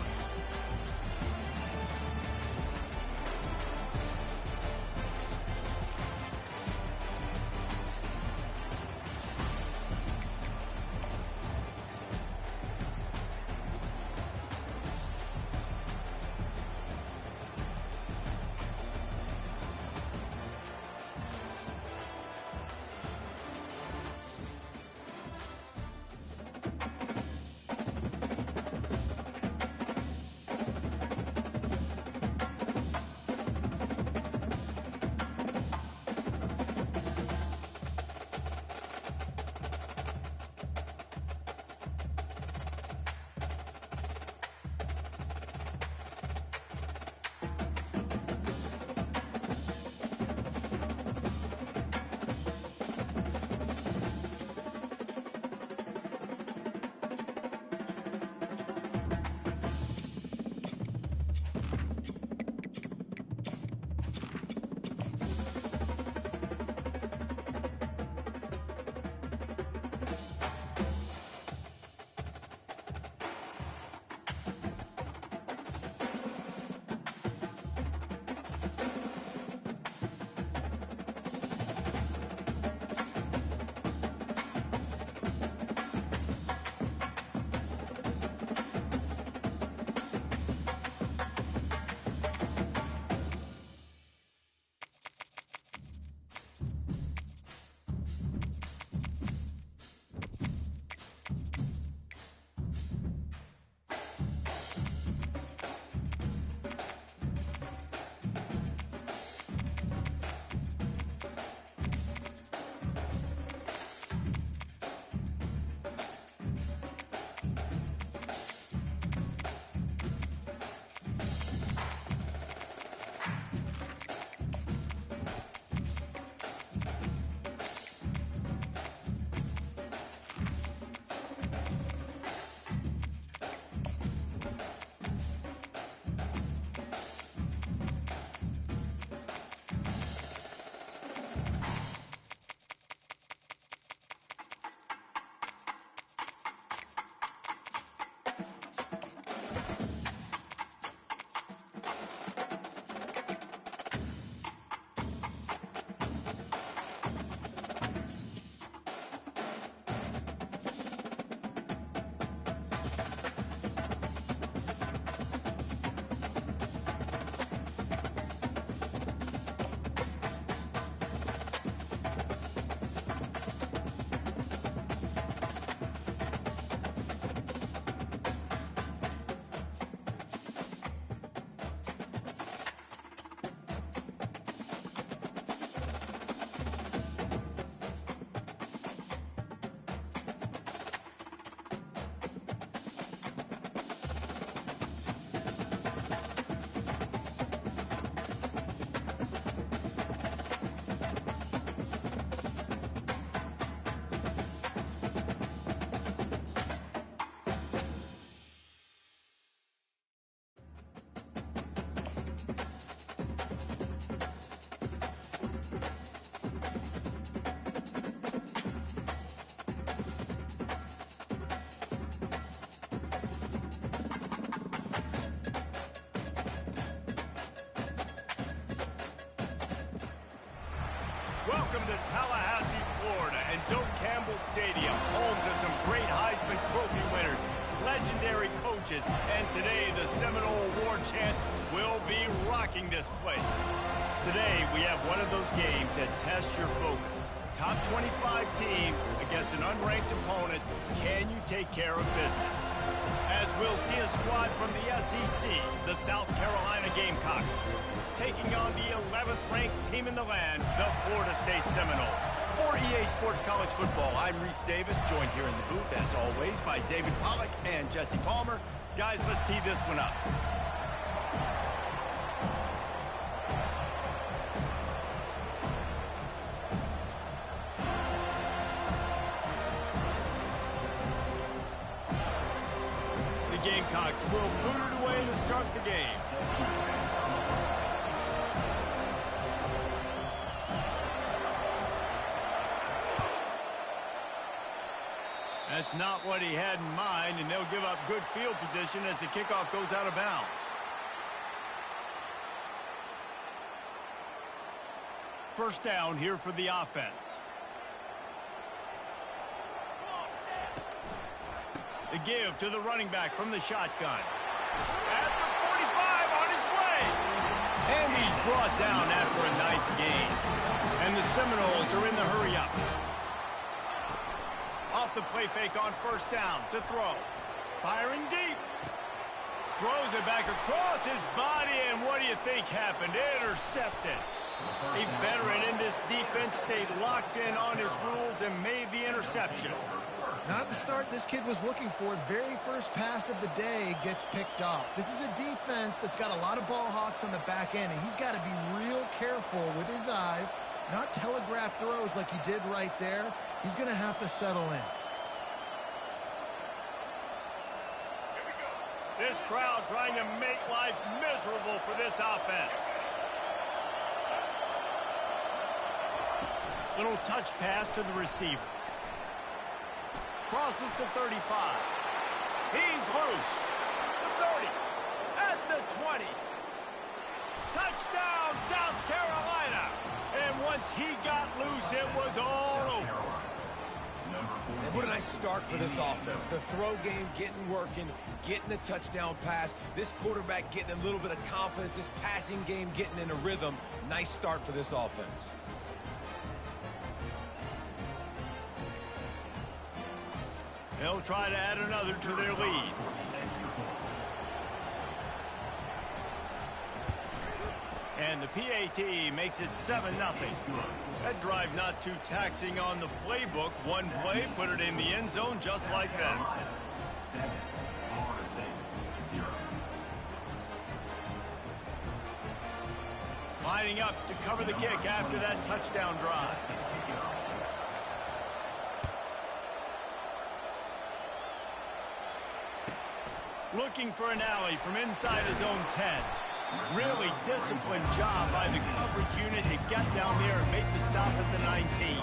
Welcome to Tallahassee, Florida, and Doak Campbell Stadium, home to some great Heisman Trophy winners, legendary coaches, and today the Seminole Award chant will be rocking this place. Today we have one of those games that tests your focus. Top 25 team against an unranked opponent. Can you take care of business? As we'll see a squad from the SEC, the South Carolina Gamecocks, taking on the 11th ranked team in the land, the Florida State Seminoles. For EA Sports College Football, I'm Reese Davis, joined here in the booth, as always, by David Pollack and Jesse Palmer. Guys, let's tee this one up. The Gamecocks will boot it away to start the game. That's not what he had in mind, and they'll give up good field position as the kickoff goes out of bounds. First down here for the offense. The give to the running back from the shotgun. At the 45 on his way. And he's brought down after a nice gain. And the Seminoles are in the hurry-up. Off the play fake on first down to throw. Firing deep. Throws it back across his body, and what do you think happened? Intercepted. A veteran in this defense stayed locked in on his rules and made the interception. Not the start this kid was looking for. Very first pass of the day gets picked off. This is a defense that's got a lot of ball hawks on the back end, and he's got to be real careful with his eyes, not telegraph throws like he did right there. He's going to have to settle in. This crowd trying to make life miserable for this offense. Little touch pass to the receiver. Crosses to 35. He's loose. The 30. At the 20. Touchdown, South Carolina. And once he got loose, it was all over. And what a nice start for this offense. The throw game getting working, getting the touchdown pass. This quarterback getting a little bit of confidence. This passing game getting in a rhythm. Nice start for this offense. They'll try to add another to their lead. And the PAT makes it 7-0. That drive not too taxing on the playbook. One play, put it in the end zone just like that. 7, Florida State, 0. Lining up to cover the kick after that touchdown drive. Looking for an alley from inside his own 10. Really disciplined job by the coverage unit to get down there and make the stop at the 19.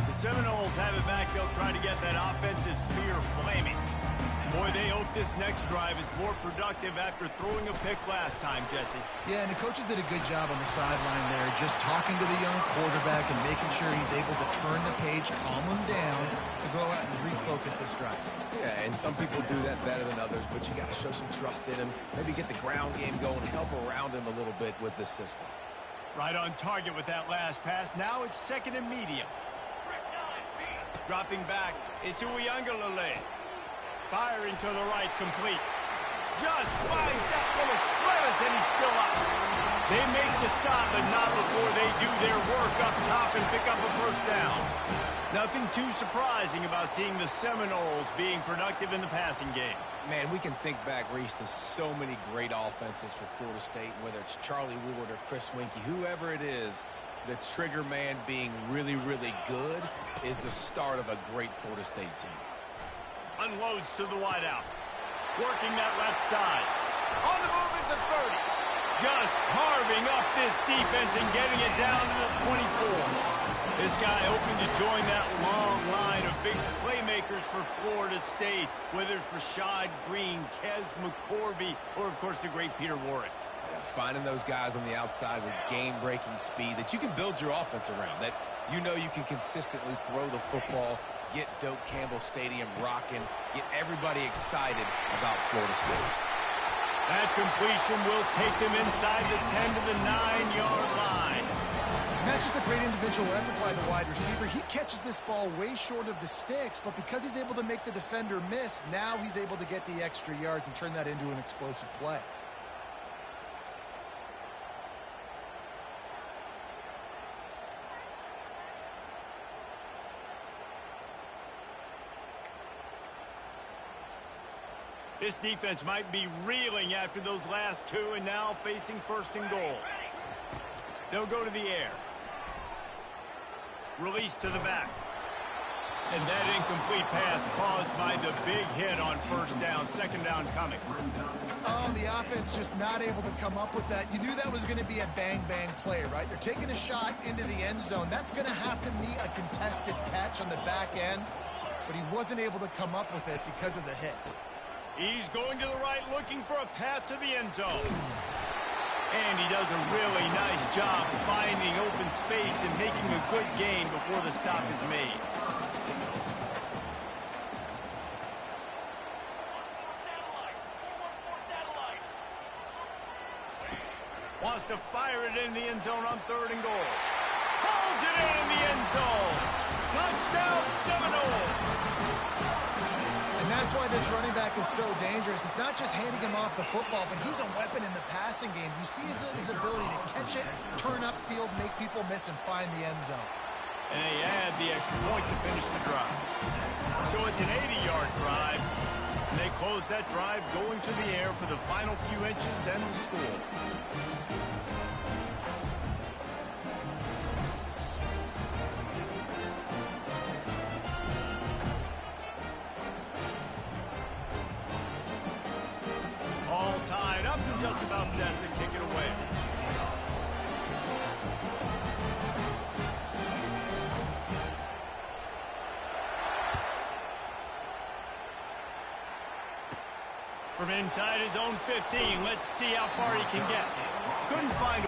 The Seminoles have it back. They'll try to get that offensive spear flaming. Boy, they hope this next drive is more productive after throwing a pick last time, Jesse. Yeah, and the coaches did a good job on the sideline there, just talking to the young quarterback and making sure he's able to turn the page, calm him down, to go out and refocus this drive. Yeah, and some people do that better than others, but you got to show some trust in him. Maybe get the ground game going, help around him a little bit with this system. Right on target with that last pass. Now it's second and medium. Dropping back, it's Uiagalelei. Firing to the right, complete. Just finds that little crevice, and he's still up. They make the stop, but not before they do their work up top and pick up a first down. Nothing too surprising about seeing the Seminoles being productive in the passing game. Man, we can think back, Reese, to so many great offenses for Florida State, whether it's Charlie Wood or Chris Winkie, whoever it is, the trigger man being really, really good is the start of a great Florida State team. Unloads to the wideout. Working that left side. On the move at the 30. Just carving up this defense and getting it down to the 24. This guy hoping to join that long line of big playmakers for Florida State, whether it's Rashad Green, Kez McCorvey, or, of course, the great Peter Warrick. Yeah, finding those guys on the outside with game-breaking speed that you can build your offense around, that you know you can consistently throw the football, get Doak Campbell Stadium rocking, get everybody excited about Florida State. That completion will take them inside the 10 to the 9-yard line. And that's just a great individual effort by the wide receiver. He catches this ball way short of the sticks, but because he's able to make the defender miss, now he's able to get the extra yards and turn that into an explosive play. This defense might be reeling after those last two and now facing first and goal. They'll go to the air. Release to the back. And that incomplete pass caused by the big hit on first down. Second down coming. Oh, the offense just not able to come up with that. You knew that was going to be a bang-bang play, right? They're taking a shot into the end zone. That's going to have to be a contested catch on the back end, but he wasn't able to come up with it because of the hit. He's going to the right, looking for a path to the end zone. And he does a really nice job finding open space and making a good gain before the stop is made. Wants to fire it in the end zone on third and goal. Pulls it in the end zone. Touchdown Seminole. And that's why this running back is so dangerous. It's not just handing him off the football, but he's a weapon in the passing game. You see his ability to catch it, turn upfield, make people miss, and find the end zone. And they add the extra point to finish the drive. So it's an 80-yard drive. And they close that drive going to the air for the final few inches and the score. All tied up and just about set to kick it away. From inside his own 15, let's see how far he can get. Couldn't find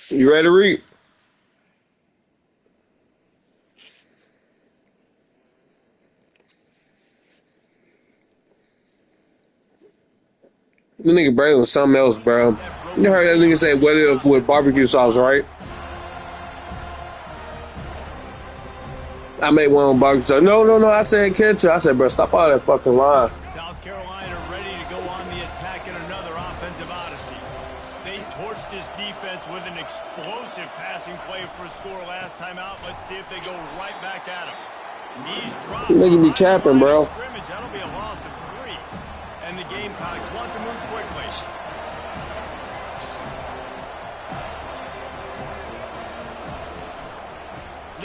You ready to read? The nigga brain was something else, bro. You heard that nigga say what if with barbecue sauce, right? I made one with barbecue sauce. No, I said ketchup. I said, bro, stop all that fucking line. South Carolina ready to go on the attack in another offensive odyssey. They torched this defense with an explosive passing play for a score last time out. Let's see if they go right back at him. He's dropped. Nigga be capping, bro. Scrimmage. That'll be a loss of 3. And the Gamecocks want to move quickly.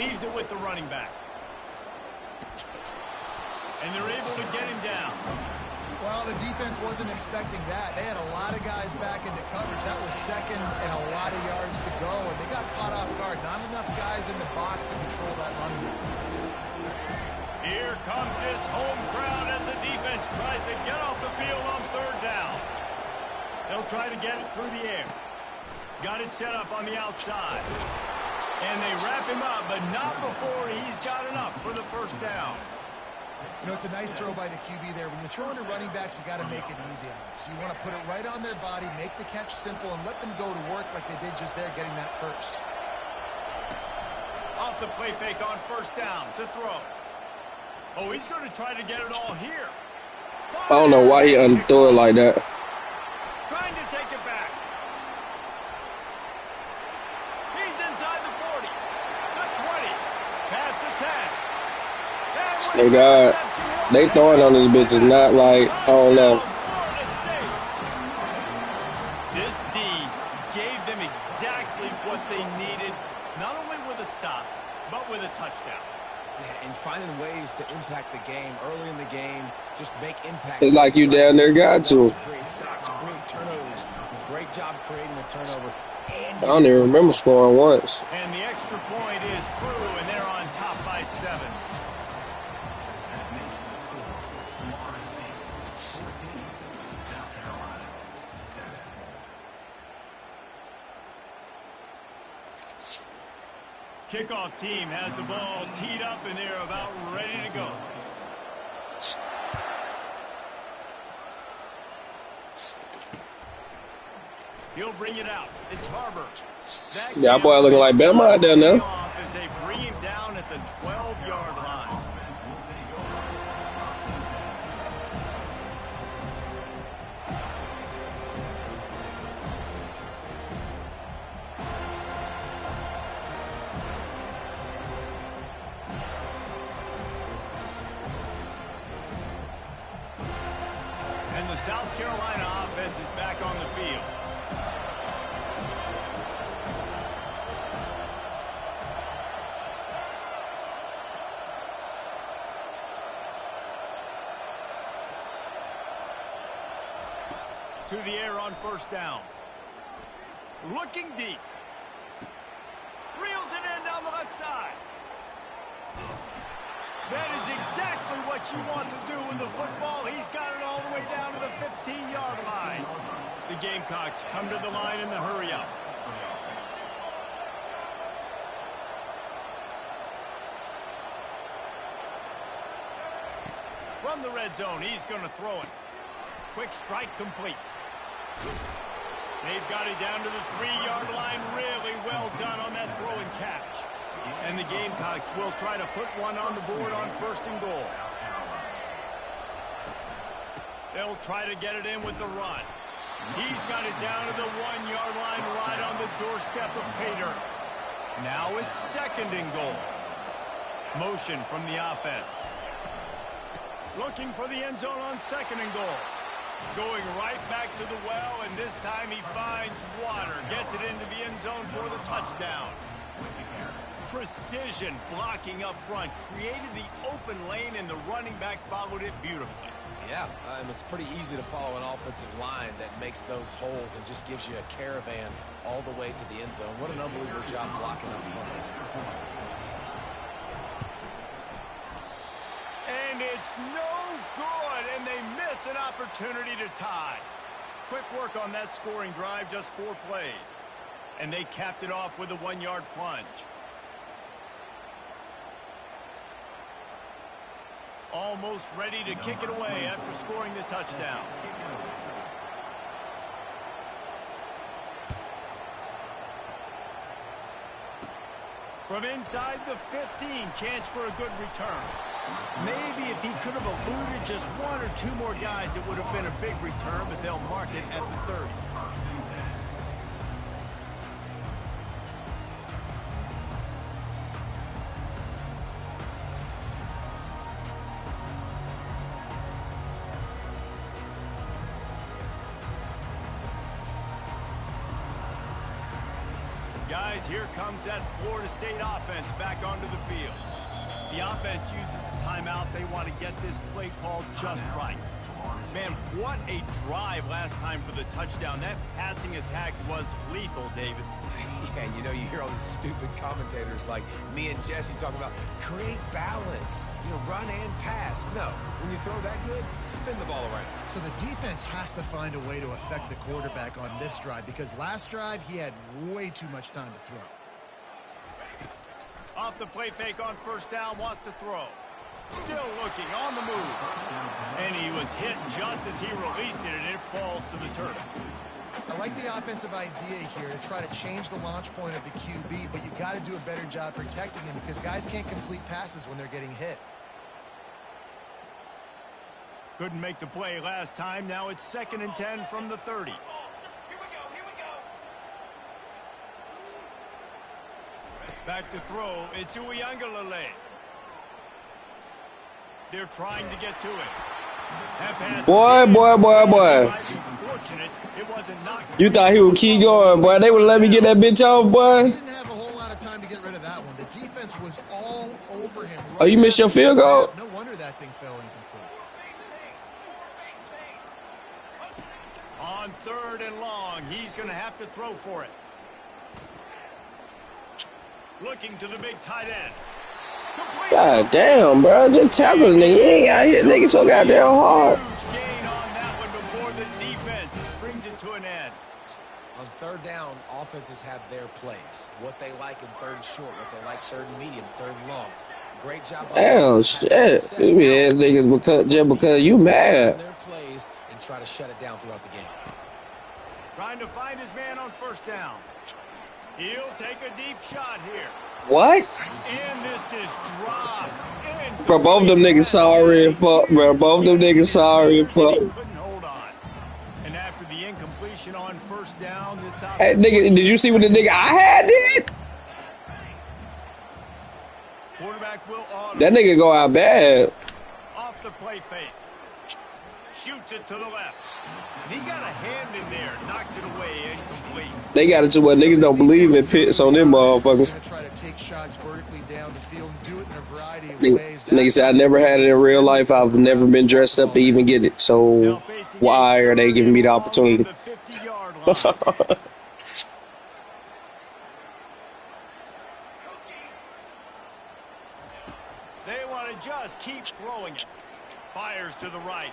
Leaves it with the running back. And they're able to get him down. Well, the defense wasn't expecting that. They had a lot of guys back into coverage. That was second and a lot of yards to go, and they got caught off guard. Not enough guys in the box to control that running back. Here comes this home crowd as the defense tries to get off the field on third down. They'll try to get it through the air. Got it set up on the outside. And they wrap him up, but not before he's got enough for the first down. You know, it's a nice throw by the QB there. When you're throwing to running backs, you got to make it easy on them. So you want to put it right on their body, make the catch simple, and let them go to work like they did just there, getting that first. Off the play fake on first down to throw. Oh, he's going to try to get it all here. I don't know why he unthrew it like that. Trying to take it back. He's inside the 40, the 20, past the 10. They got, they throwing on these bitches, not like, I don't know. This D gave them exactly what they needed, not only with a stop, but with a touchdown. Yeah, and finding ways to impact the game early in the game, just make impact. It's like you down there got to. Create sacks, create turnovers. Great job creating a turnover. I don't even remember scoring once. And the extra point is true, and they're on top by 7. Kickoff team has the ball teed up, and they're about ready to go. He'll bring it out. It's Harbor. Yeah, boy looking like Bama out there now. As they bring him down at the 12-yard line. And the South Carolina offense is back on the field. To the air on first down. Looking deep. Reels it in down the left side. That is exactly what you want to do with the football. He's got it all the way down to the 15-yard line. The Gamecocks come to the line in the hurry-up. From the red zone, he's going to throw it. Quick strike complete. They've got it down to the 3-yard line. Really well done on that throw and catch. And the Gamecocks will try to put one on the board on first and goal. They'll try to get it in with the run. He's got it down to the 1-yard line right on the doorstep of Pater. Now it's second and goal. Motion from the offense. Looking for the end zone on second and goal. Going right back to the well, and this time he finds water. Gets it into the end zone for the touchdown. Precision blocking up front. Created the open lane, and the running back followed it beautifully. Yeah, and it's pretty easy to follow an offensive line that makes those holes and just gives you a caravan all the way to the end zone. What an unbelievable job blocking up front. And it's no good, and they miss an opportunity to tie. Quick work on that scoring drive, just 4 plays. And they capped it off with a 1-yard plunge. Almost ready to kick it away after scoring the touchdown. From inside the 15, chance for a good return. Maybe if he could have eluded just 1 or 2 more guys, it would have been a big return, but they'll mark it at the 30. Guys, here comes that Florida State offense back onto the field. The offense uses a timeout. They want to get this play called just right. Man, what a drive last time for the touchdown. That passing attack was lethal, David. Yeah, and you know, you hear all these stupid commentators like me and Jesse talking about create balance, you know, run and pass. No, when you throw that good, spin the ball around. So the defense has to find a way to affect the quarterback on this drive because last drive he had way too much time to throw. Off the play fake on first down, wants to throw. Still looking, on the move. And he was hit just as he released it, and it falls to the turf. I like the offensive idea here to try to change the launch point of the QB, but you got to do a better job protecting him because guys can't complete passes when they're getting hit. Couldn't make the play last time. Now it's 2nd and 10 from the 30. Here we go. Back to throw. It's Uiagalelei. They're trying to get to it. Boy. You thought he would keep going, boy. They would let me get that bitch off, boy. He didn't have a whole lot of time to get rid of that one. The defense was all over him. Oh, you missed your field goal? No wonder that thing fell incomplete. On 3rd and long, he's going to have to throw for it. Looking to the big tight end. Complete. God damn, bro. Just tackle the nigga. You ain't got hit nigga so goddamn hard. Huge gain on that one before the defense brings it to an end. On 3rd down, offenses have their plays. What they like in 3rd and short, what they like 3rd and medium, 3rd and long. Great job. Damn, shit. You be that niggas because you mad. Their plays and try to shut it down throughout the game. Trying to find his man on 1st down. He'll take a deep shot here. What? And this is dropped. Bro, both them niggas sorry as fuck, bro. Both them niggas sorry as fuck. Couldn't hold on. And after the incompletion on 1st down, this Hey, nigga, did you see what the nigga I had did? quarterback will auto. That nigga go out bad. Off the play fake. Shoots it to the left. And he got a hand in there. Knocks it away. Incomplete. They got it to where niggas don't believe in pits on them motherfuckers. Gonna try to take shots vertically down the field and do it in a variety of Nigga, ways. nigga said I never had it in real life. I've never been dressed up to even get it. So Now facing why are they giving me the opportunity? The 50-yard line. They want to just keep throwing it. Fires to the right.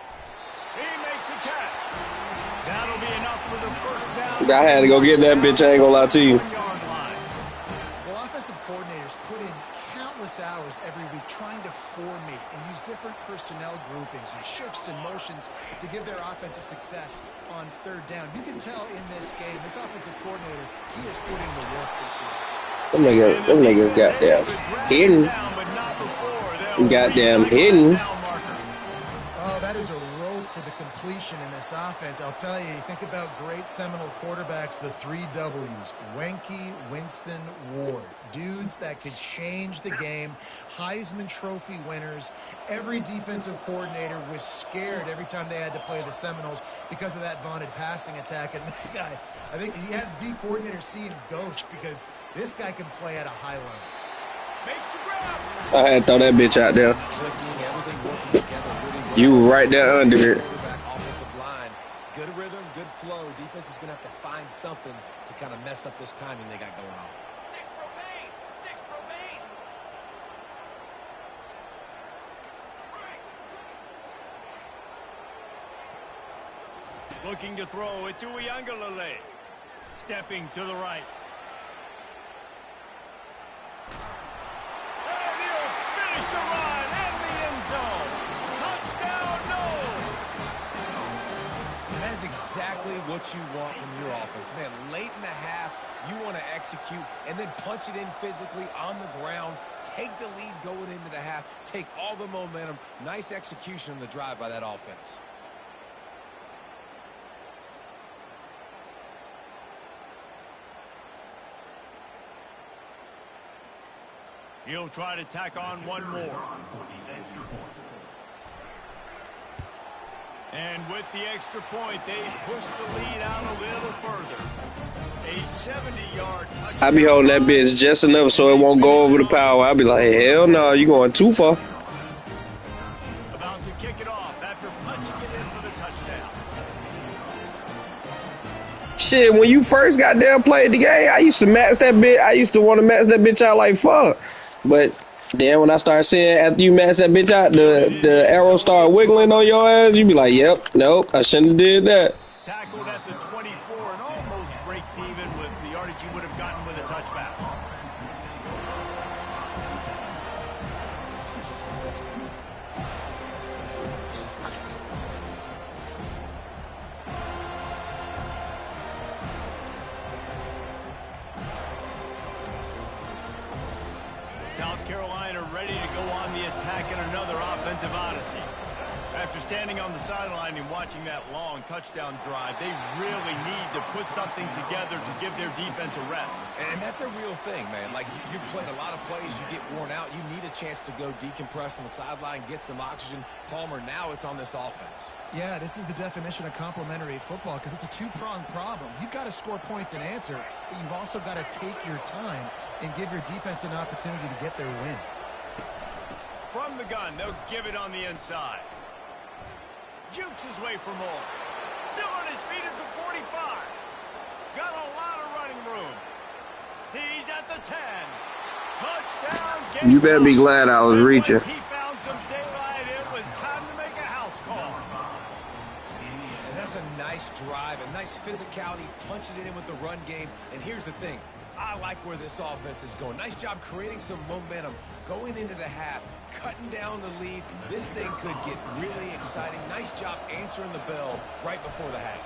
He makes a catch. That'll be enough for the 1st down. I had to go get that bitch. I ain't gonna lie to you. 1-yard line. Well, offensive coordinators put in countless hours every week trying to formate and use different personnel groupings and shifts and motions to give their offense a success on 3rd down. You can tell in this game, this offensive coordinator, he is putting the work this week. Them niggas goddamn hidden. Goddamn hidden. Oh, that is a rope for the completion in this offense. I'll tell you, you think about great Seminole quarterbacks, the 3 W's, Wenke, Winston, Ward. Dudes that could change the game, Heisman Trophy winners. Every defensive coordinator was scared every time they had to play the Seminoles because of that vaunted passing attack. And this guy, I think he has D coordinators seeing ghosts because this guy can play at a high level. Makes the grab. I had to throw that bitch out there. You right there under it. Offensive line, good rhythm, good flow. Defense is going to have to find something to kind of mess up this timing they got going on. 6 remain. Looking to throw. It's Uiagalelei. Stepping to the right. a run in the end zone. Touchdown, Knowles. That is exactly what you want from your offense. Man, late in the half, you want to execute and then punch it in physically on the ground. Take the lead going into the half. Take all the momentum. Nice execution on the drive by that offense. He'll try to tack on one more. And with the extra point, they push the lead out a little further. A 70-yard touchdown. I be holding that bitch just enough so it won't go over the power. I be like, hell no, you going too far. About to kick it off after punching it in for the touchdown. Shit, when you first got down played the game, I used to match that bitch. I used to want to match that bitch out like fuck. But then when I started seeing after you match that bitch out, the arrow start wiggling on your ass, you be like, yep, nope, I shouldn't have did that. Tackled at the 24 and almost breaks even with the yardage he would have gotten with a touchback. South Carolina ready to go on the attack in another offensive odyssey. After standing on the sideline and watching that long touchdown drive, they really need to put something together to give their defense a rest. And that's a real thing, man. Like, you've played a lot of plays, you get worn out, you need a chance to go decompress on the sideline, get some oxygen. Palmer, now it's on this offense. Yeah, this is the definition of complementary football because it's a two-pronged problem. You've got to score points and answer, but you've also got to take your time and give your defense an opportunity to get their win. From the gun, they'll give it on the inside. Jukes his way for more. Still on his feet at the 45. Got a lot of running room. He's at the 10. Touchdown. You better be glad I was reaching. He found some daylight. It was time to make a house call. And that's a nice drive, a nice physicality, punching it in with the run game. And here's the thing. I like where this offense is going. Nice job creating some momentum going into the half, cutting down the lead. This thing could get really exciting. Nice job answering the bell right before the half.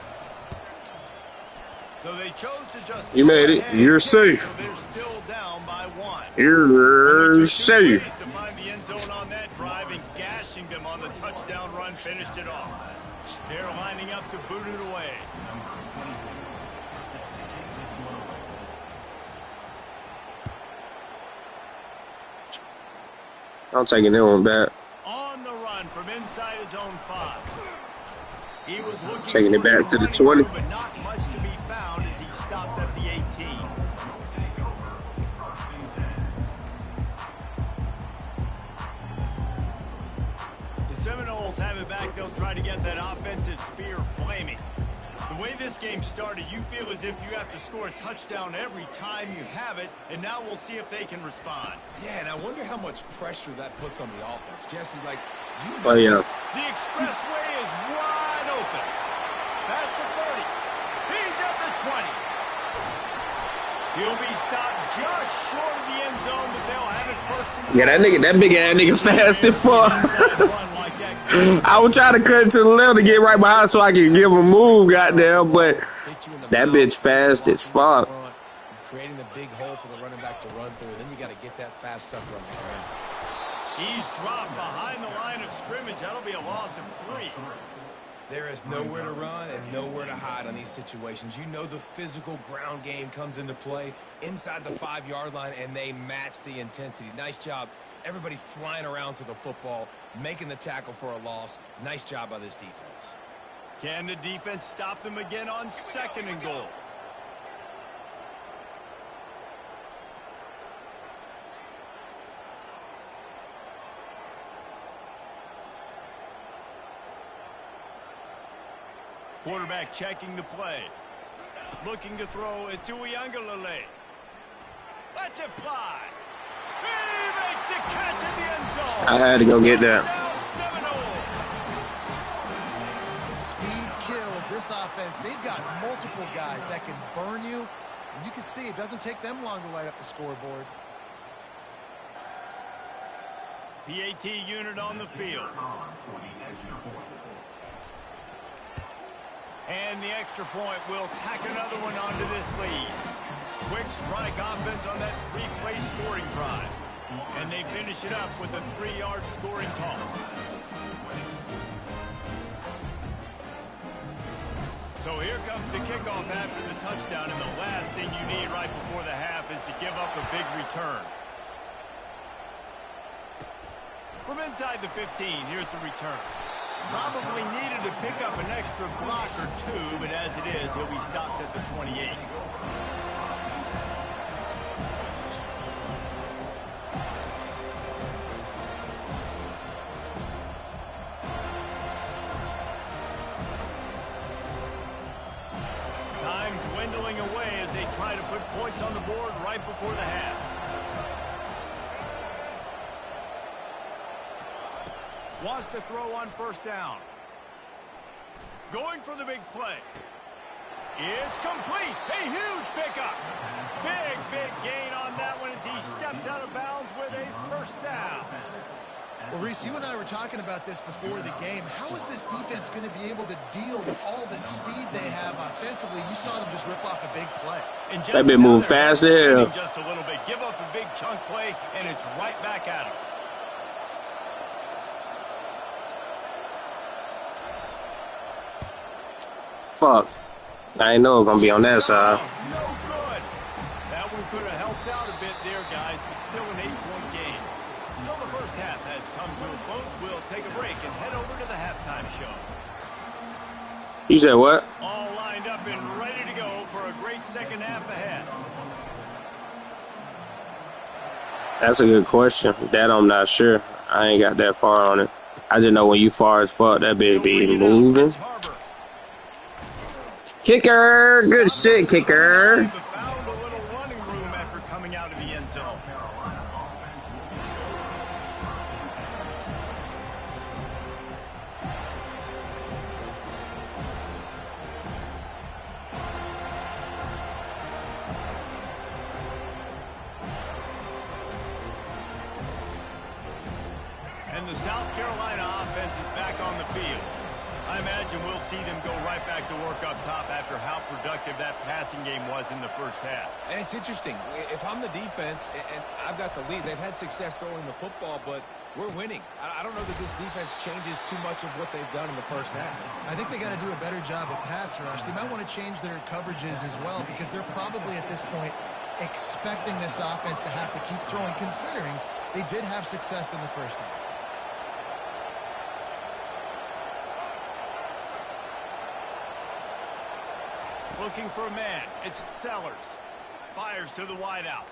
So they chose to just... You made it. You're safe. So they're still down by one. You're safe. To find the end zone on that drive and gashing them on the touchdown run finished it off. They're lining up to boot it away. I'm taking that one back. On the run from inside his own 5. He was looking Taking it back to the 20. Room, but not much to be found as he stopped at the 18. The Seminoles have it back. They'll try to get that offensive spear flaming. The way this game started, you feel as if you have to score a touchdown every time you have it, and now we'll see if they can respond. Yeah, and I wonder how much pressure that puts on the offense. Jesse, like, you know, Oh, yeah. The expressway is wide open. Past the 30. He's at the 20. He'll be stopped just short of the end zone, but they'll have it first and Yeah, that big ass nigga fast as fuck. run like that. I was trying to cut it to the left to get right behind so I could give him a move, goddamn, but hit you in the that mouth, bitch fast as fuck. front, creating the big hole for the running back to run through. Then you got to get that fast sucker on the ground. He's dropped behind the line of scrimmage. That'll be a loss of 3. There is nowhere to run and nowhere to hide on these situations. You know the physical ground game comes into play inside the 5-yard line, and they match the intensity. Nice job. Everybody flying around to the football, making the tackle for a loss. Nice job by this defense. Can the defense stop them again on 2nd and goal? Quarterback checking the play. Looking to throw it to Uiagalelei. Lets it fly. He makes the catch in the end zone. I had to go get that. Speed kills this offense. They've got multiple guys that can burn you. And you can see it doesn't take them long to light up the scoreboard. PAT unit on the field. And the extra point will tack another one onto this lead. Quick strike offense on that three-play scoring drive. And they finish it up with a 3-yard scoring toss. So here comes the kickoff after the touchdown, and the last thing you need right before the half is to give up a big return. From inside the 15, here's the return. Probably needed to pick up an extra block or two, but as it is, he'll be stopped at the 28. Time dwindling away as they try to put points on the board right before the half. Wants to throw on first down. Going for the big play. It's complete. A huge pickup. Big gain on that one as he steps out of bounds with a first down. Well, Reese, you and I were talking about this before the game. How is this defense going to be able to deal with all the speed they have offensively? You saw them just rip off a big play. That been moving fast there. Just a little bit. Give up a big chunk play, and it's right back at him. Fuck. I ain't know it gonna be on that side. No good. That one could have helped out a bit there, guys, but still an 8-point game. So the first half has come to a close. We'll take a break and head over to the halftime show. You said what? All lined up and ready to go for a great second half ahead. That's a good question. That I'm not sure. I ain't got that far on it. I just know when you far as fuck, that bitch be moving. Kicker! Good shit, kicker. Found a little running room after coming out of the end zone. And the South Carolina offense is back on the field. I imagine we'll see them go right back to work up top after how productive that passing game was in the first half. And it's interesting. If I'm the defense and I've got the lead, they've had success throwing the football, but we're winning. I don't know that this defense changes too much of what they've done in the first half. I think they got to do a better job with pass rush. They might want to change their coverages as well because they're probably at this point expecting this offense to have to keep throwing, considering they did have success in the first half. Looking for a man. It's Sellers. Fires to the wideout.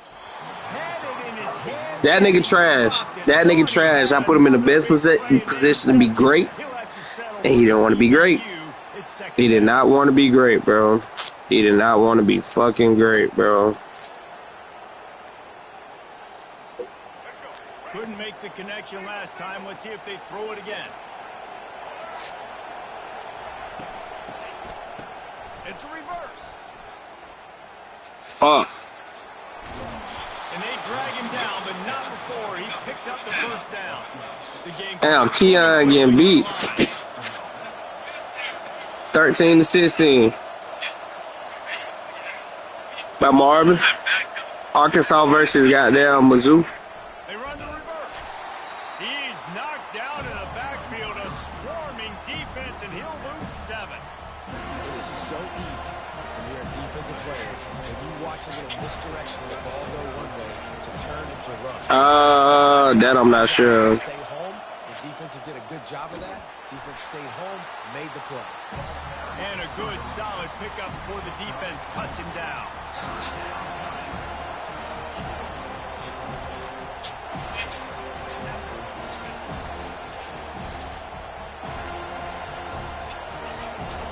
Had it in his hand. That nigga trash. That nigga trash. I put him in the best position to be great, and he didn't want to be great. He did not want to be great, bro. He did not want to be fucking great, bro. Couldn't make the connection last time. Let's see if they throw it again. It's a reverse. Fuck. And they drag him down, but not before he picks up the first down. The game. Damn, Keon getting beat. 13-16. By Marvin. Arkansas versus goddamn Mizzou. They run the reverse. He's knocked down in the backfield. A swarming defense, and he'll lose 7. It is so easy when you're a defensive player, when you watch a little misdirection of the ball go one way to turn into run. That I'm not sure. Stay home. The defensive did a good job of that. Defense stayed home, made the play. And a good, solid pickup before the defense cuts him down.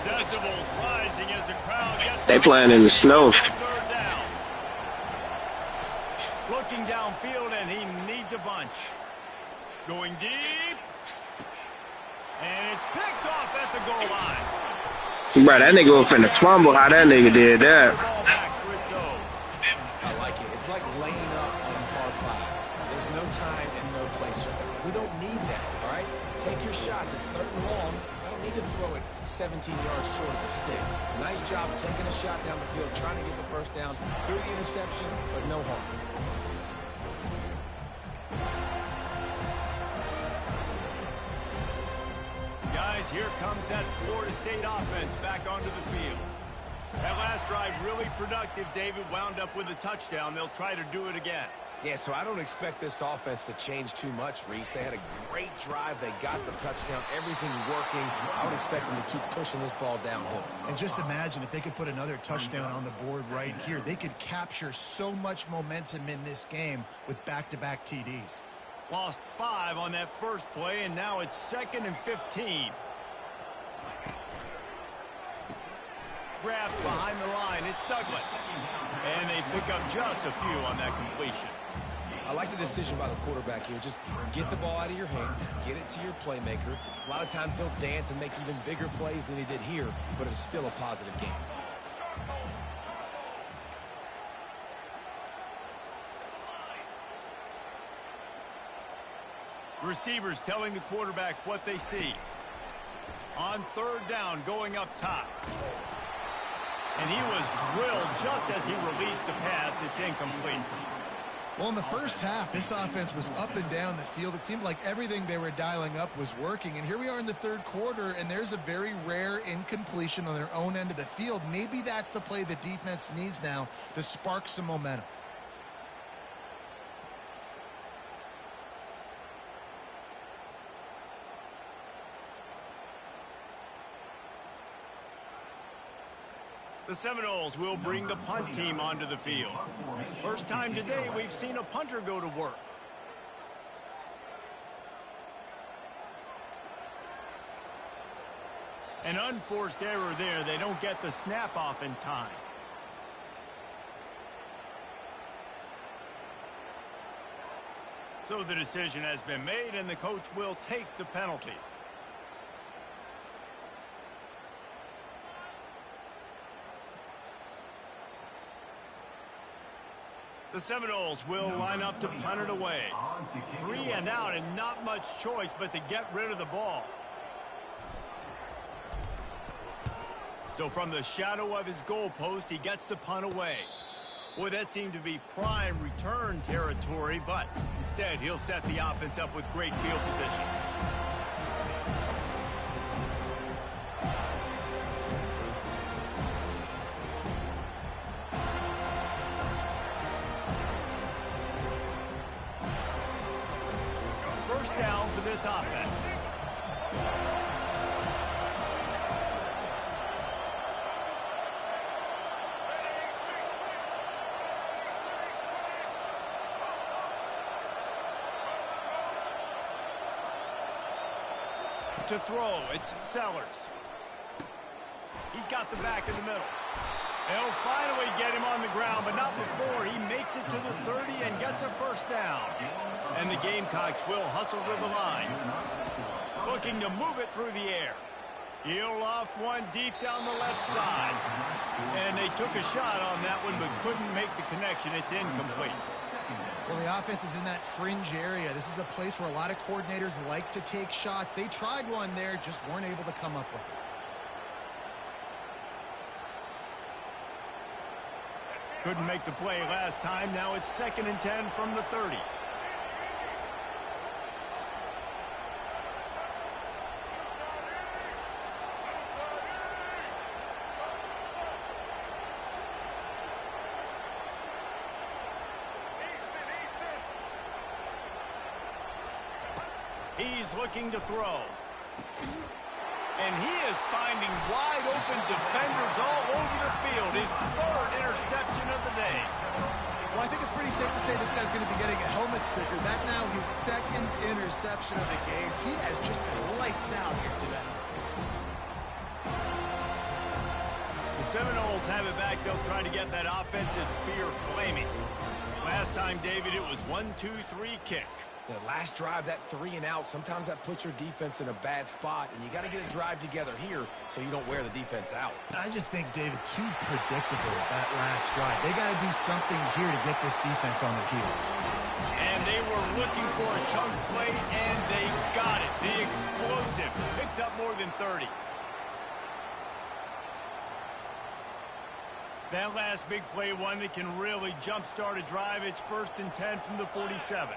Decibels rising as the crowd gets. They playing in the snow. Third down. Looking downfield, and he needs a bunch. Going deep. And it's picked off at the goal line. Bro, that nigga was finna fumble. How that nigga did that? Ball back for its own. I like it. It's like laying up on par 5. There's no time and no place for that. We don't 17 yards short of the stick. Nice job taking a shot down the field, trying to get the first down through the interception, but no harm. Guys, here comes that Florida State offense back onto the field. That last drive really productive. David wound up with a touchdown. They'll try to do it again. Yeah, so I don't expect this offense to change too much, Reese. They had a great drive. They got the touchdown, everything working. I would expect them to keep pushing this ball downhill. And just imagine if they could put another touchdown on the board right here. They could capture so much momentum in this game with back-to-back TDs. Lost 5 on that first play, and now it's 2nd and 15. Grabbed behind the line. It's Douglas. And they pick up just a few on that completion. I like the decision by the quarterback here. Just get the ball out of your hands, get it to your playmaker. A lot of times he'll dance and make even bigger plays than he did here, but it was still a positive game. Receivers telling the quarterback what they see. On 3rd down, going up top. And he was drilled just as he released the pass. It's incomplete. Well, in the first half, this offense was up and down the field. It seemed like everything they were dialing up was working. And here we are in the 3rd quarter, and there's a very rare incompletion on their own end of the field. Maybe that's the play the defense needs now to spark some momentum. The Seminoles will bring the punt team onto the field. First time today we've seen a punter go to work. An unforced error there. They don't get the snap off in time. So the decision has been made, and the coach will take the penalty. The Seminoles will line up to punt it away. 3 and out, and not much choice but to get rid of the ball. So from the shadow of his goalpost, he gets the punt away. Boy, that seemed to be prime return territory, but instead he'll set the offense up with great field position. First down for this offense. To throw, it's Sellers. He's got the back in the middle. They'll finally get him on the ground, but not before he makes it to the 30 and gets a first down. And the Gamecocks will hustle to the line, looking to move it through the air. He'll loft one deep down the left side. And they took a shot on that one, but couldn't make the connection. It's incomplete. Well, the offense is in that fringe area. This is a place where a lot of coordinators like to take shots. They tried one there, just weren't able to come up with it. Couldn't make the play last time. Now it's 2nd and 10 from the 30. He's looking to throw. And he is finding wide open defenders all over the field. His 3rd interception of the day. Well, I think it's pretty safe to say this guy's going to be getting a helmet sticker. That now his 2nd interception of the game. He has just been lights out here today. The Seminoles have it back. They'll try to get that offensive spear flaming. Last time, David, it was 1-2-3 kick. The last drive, that 3 and out, sometimes that puts your defense in a bad spot, and you got to get a drive together here so you don't wear the defense out. I just think, David, too predictable that last drive. They got to do something here to get this defense on their heels. And they were looking for a chunk play, and they got it. The explosive picks up more than 30. That last big play, one that can really jumpstart a drive. It's 1st and 10 from the 47.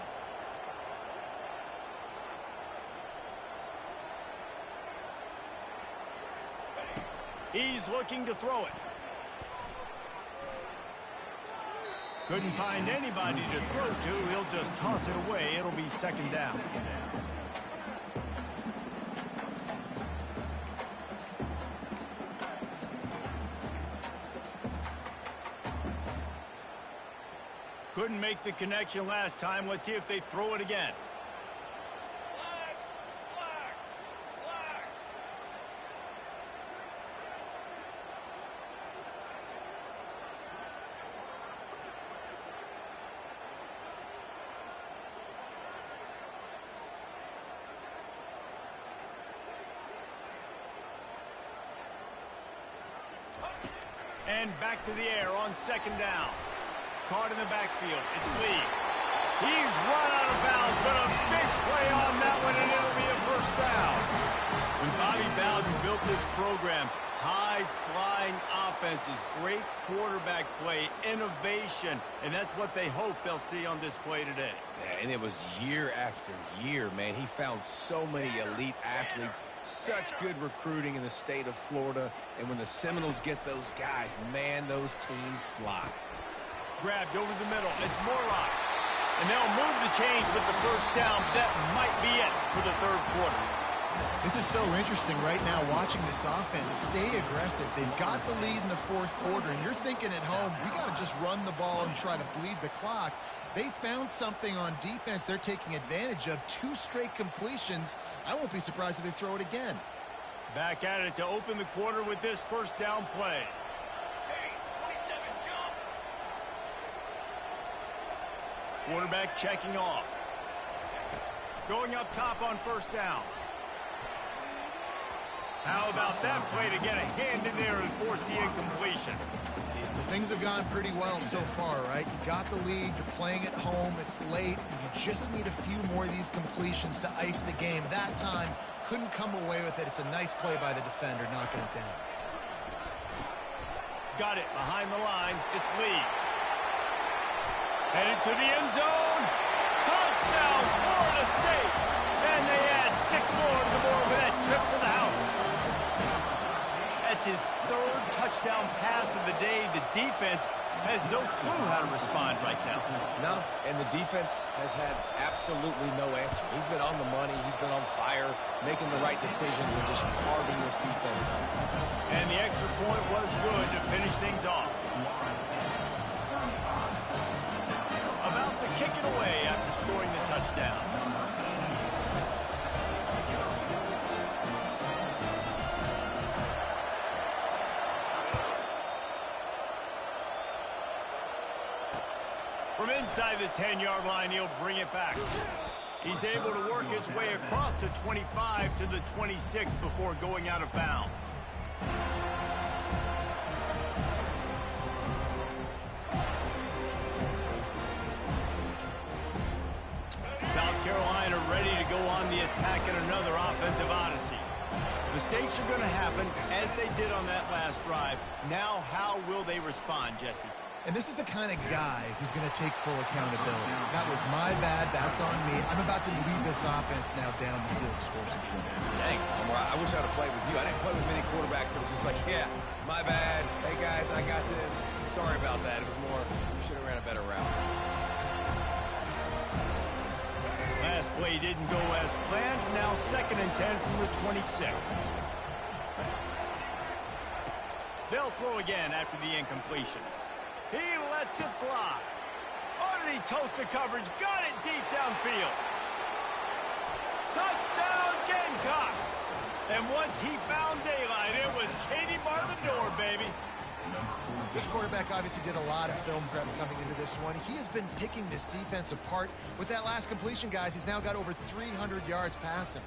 He's looking to throw it. Couldn't find anybody to throw to. He'll just toss it away. It'll be 2nd down. Couldn't make the connection last time. Let's see if they throw it again. Flag! Flag! Flag! And back to the air on 2nd down. Caught in the backfield. It's Lee. He's run out of bounds, but a big play on that one, and it'll be a 1st down. When Bobby Bowden built this program, high-flying offenses, great quarterback play, innovation, and that's what they hope they'll see on display today. Yeah, and it was year after year, man. He found so many elite athletes, such good recruiting in the state of Florida, and when the Seminoles get those guys, man, those teams fly. Grabbed over the middle. It's Morlock. And they'll move the chains with the 1st down. That might be it for the 3rd quarter. This is so interesting right now watching this offense stay aggressive. They've got the lead in the 4th quarter, and you're thinking at home, we got to just run the ball and try to bleed the clock. They found something on defense they're taking advantage of. 2 straight completions. I won't be surprised if they throw it again. Back at it to open the quarter with this 1st down play. Quarterback checking off. Going up top on 1st down. How about that play to get a hand in there and force the incompletion? Things have gone pretty well so far, right? You got the lead, you're playing at home, it's late, and you just need a few more of these completions to ice the game. That time, couldn't come away with it. It's a nice play by the defender, knocking it down. Got it behind the line. It's Lee. Headed to the end zone. Touchdown, Florida State. And they add 6 more to the board with that trip to the house. That's his 3rd touchdown pass of the day. The defense has no clue how to respond right now. No, and the defense has had absolutely no answer. He's been on the money. He's been on fire, making the right decisions and just carving this defense up. And the extra point was good to finish things off. About to kick it away after scoring the touchdown. From inside the 10-yard line, he'll bring it back. He's able to work his way across the 25 to the 26 before going out of bounds. South Carolina ready to go on the attack in another offensive odyssey. Mistakes are going to happen, as they did on that last drive. Now, how will they respond, Jesse? And this is the kind of guy who's going to take full accountability. That was my bad. That's on me. I'm about to lead this offense now down the field, score some points. Dang, I wish I'd have played with you. I didn't play with many quarterbacks that were just like, yeah, my bad. Hey, guys, I got this. Sorry about that. It was more, you should have ran a better route. Last play didn't go as planned. Now 2nd and 10 from the 26. They'll throw again after the incompletion. He lets it fly. Underneath toast of coverage. Got it deep downfield. Touchdown, Gamecocks. And once he found daylight, it was Katie bar the door, baby. This quarterback obviously did a lot of film prep coming into this one. He has been picking this defense apart. With that last completion, guys, he's now got over 300 yards passing.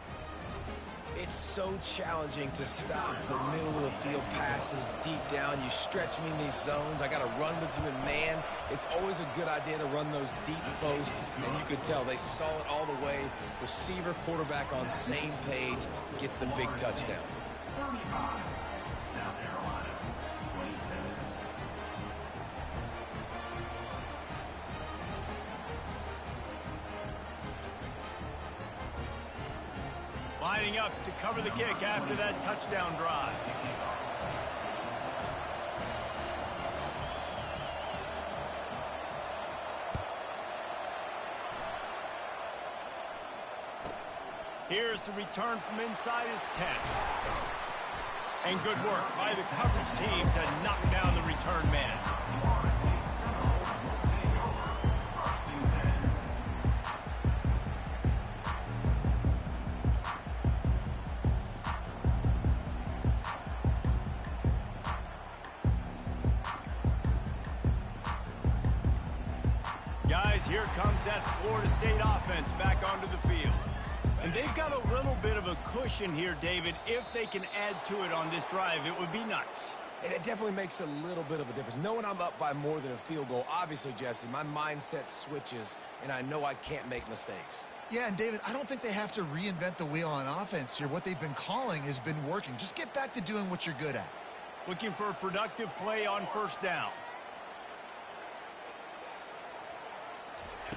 It's so challenging to stop the middle of the field passes deep down. You stretch me in these zones. I got to run with you in man. It's always a good idea to run those deep posts, and you could tell they saw it all the way. Receiver, quarterback on same page, gets the big touchdown. 35, South Carolina, 27. lining up to cover the kick after that touchdown drive. Here's the return from inside his 10. And good work by the coverage team to knock down the return man. Guys, here comes that Florida State offense back onto the field. And they've got a little bit of a cushion here, David. If they can add to it on this drive, it would be nice. And it definitely makes a little bit of a difference. Knowing I'm up by more than a field goal, obviously, Jesse, my mindset switches, and I know I can't make mistakes. Yeah, and David, I don't think they have to reinvent the wheel on offense here. What they've been calling has been working. Just get back to doing what you're good at. Looking for a productive play on first down.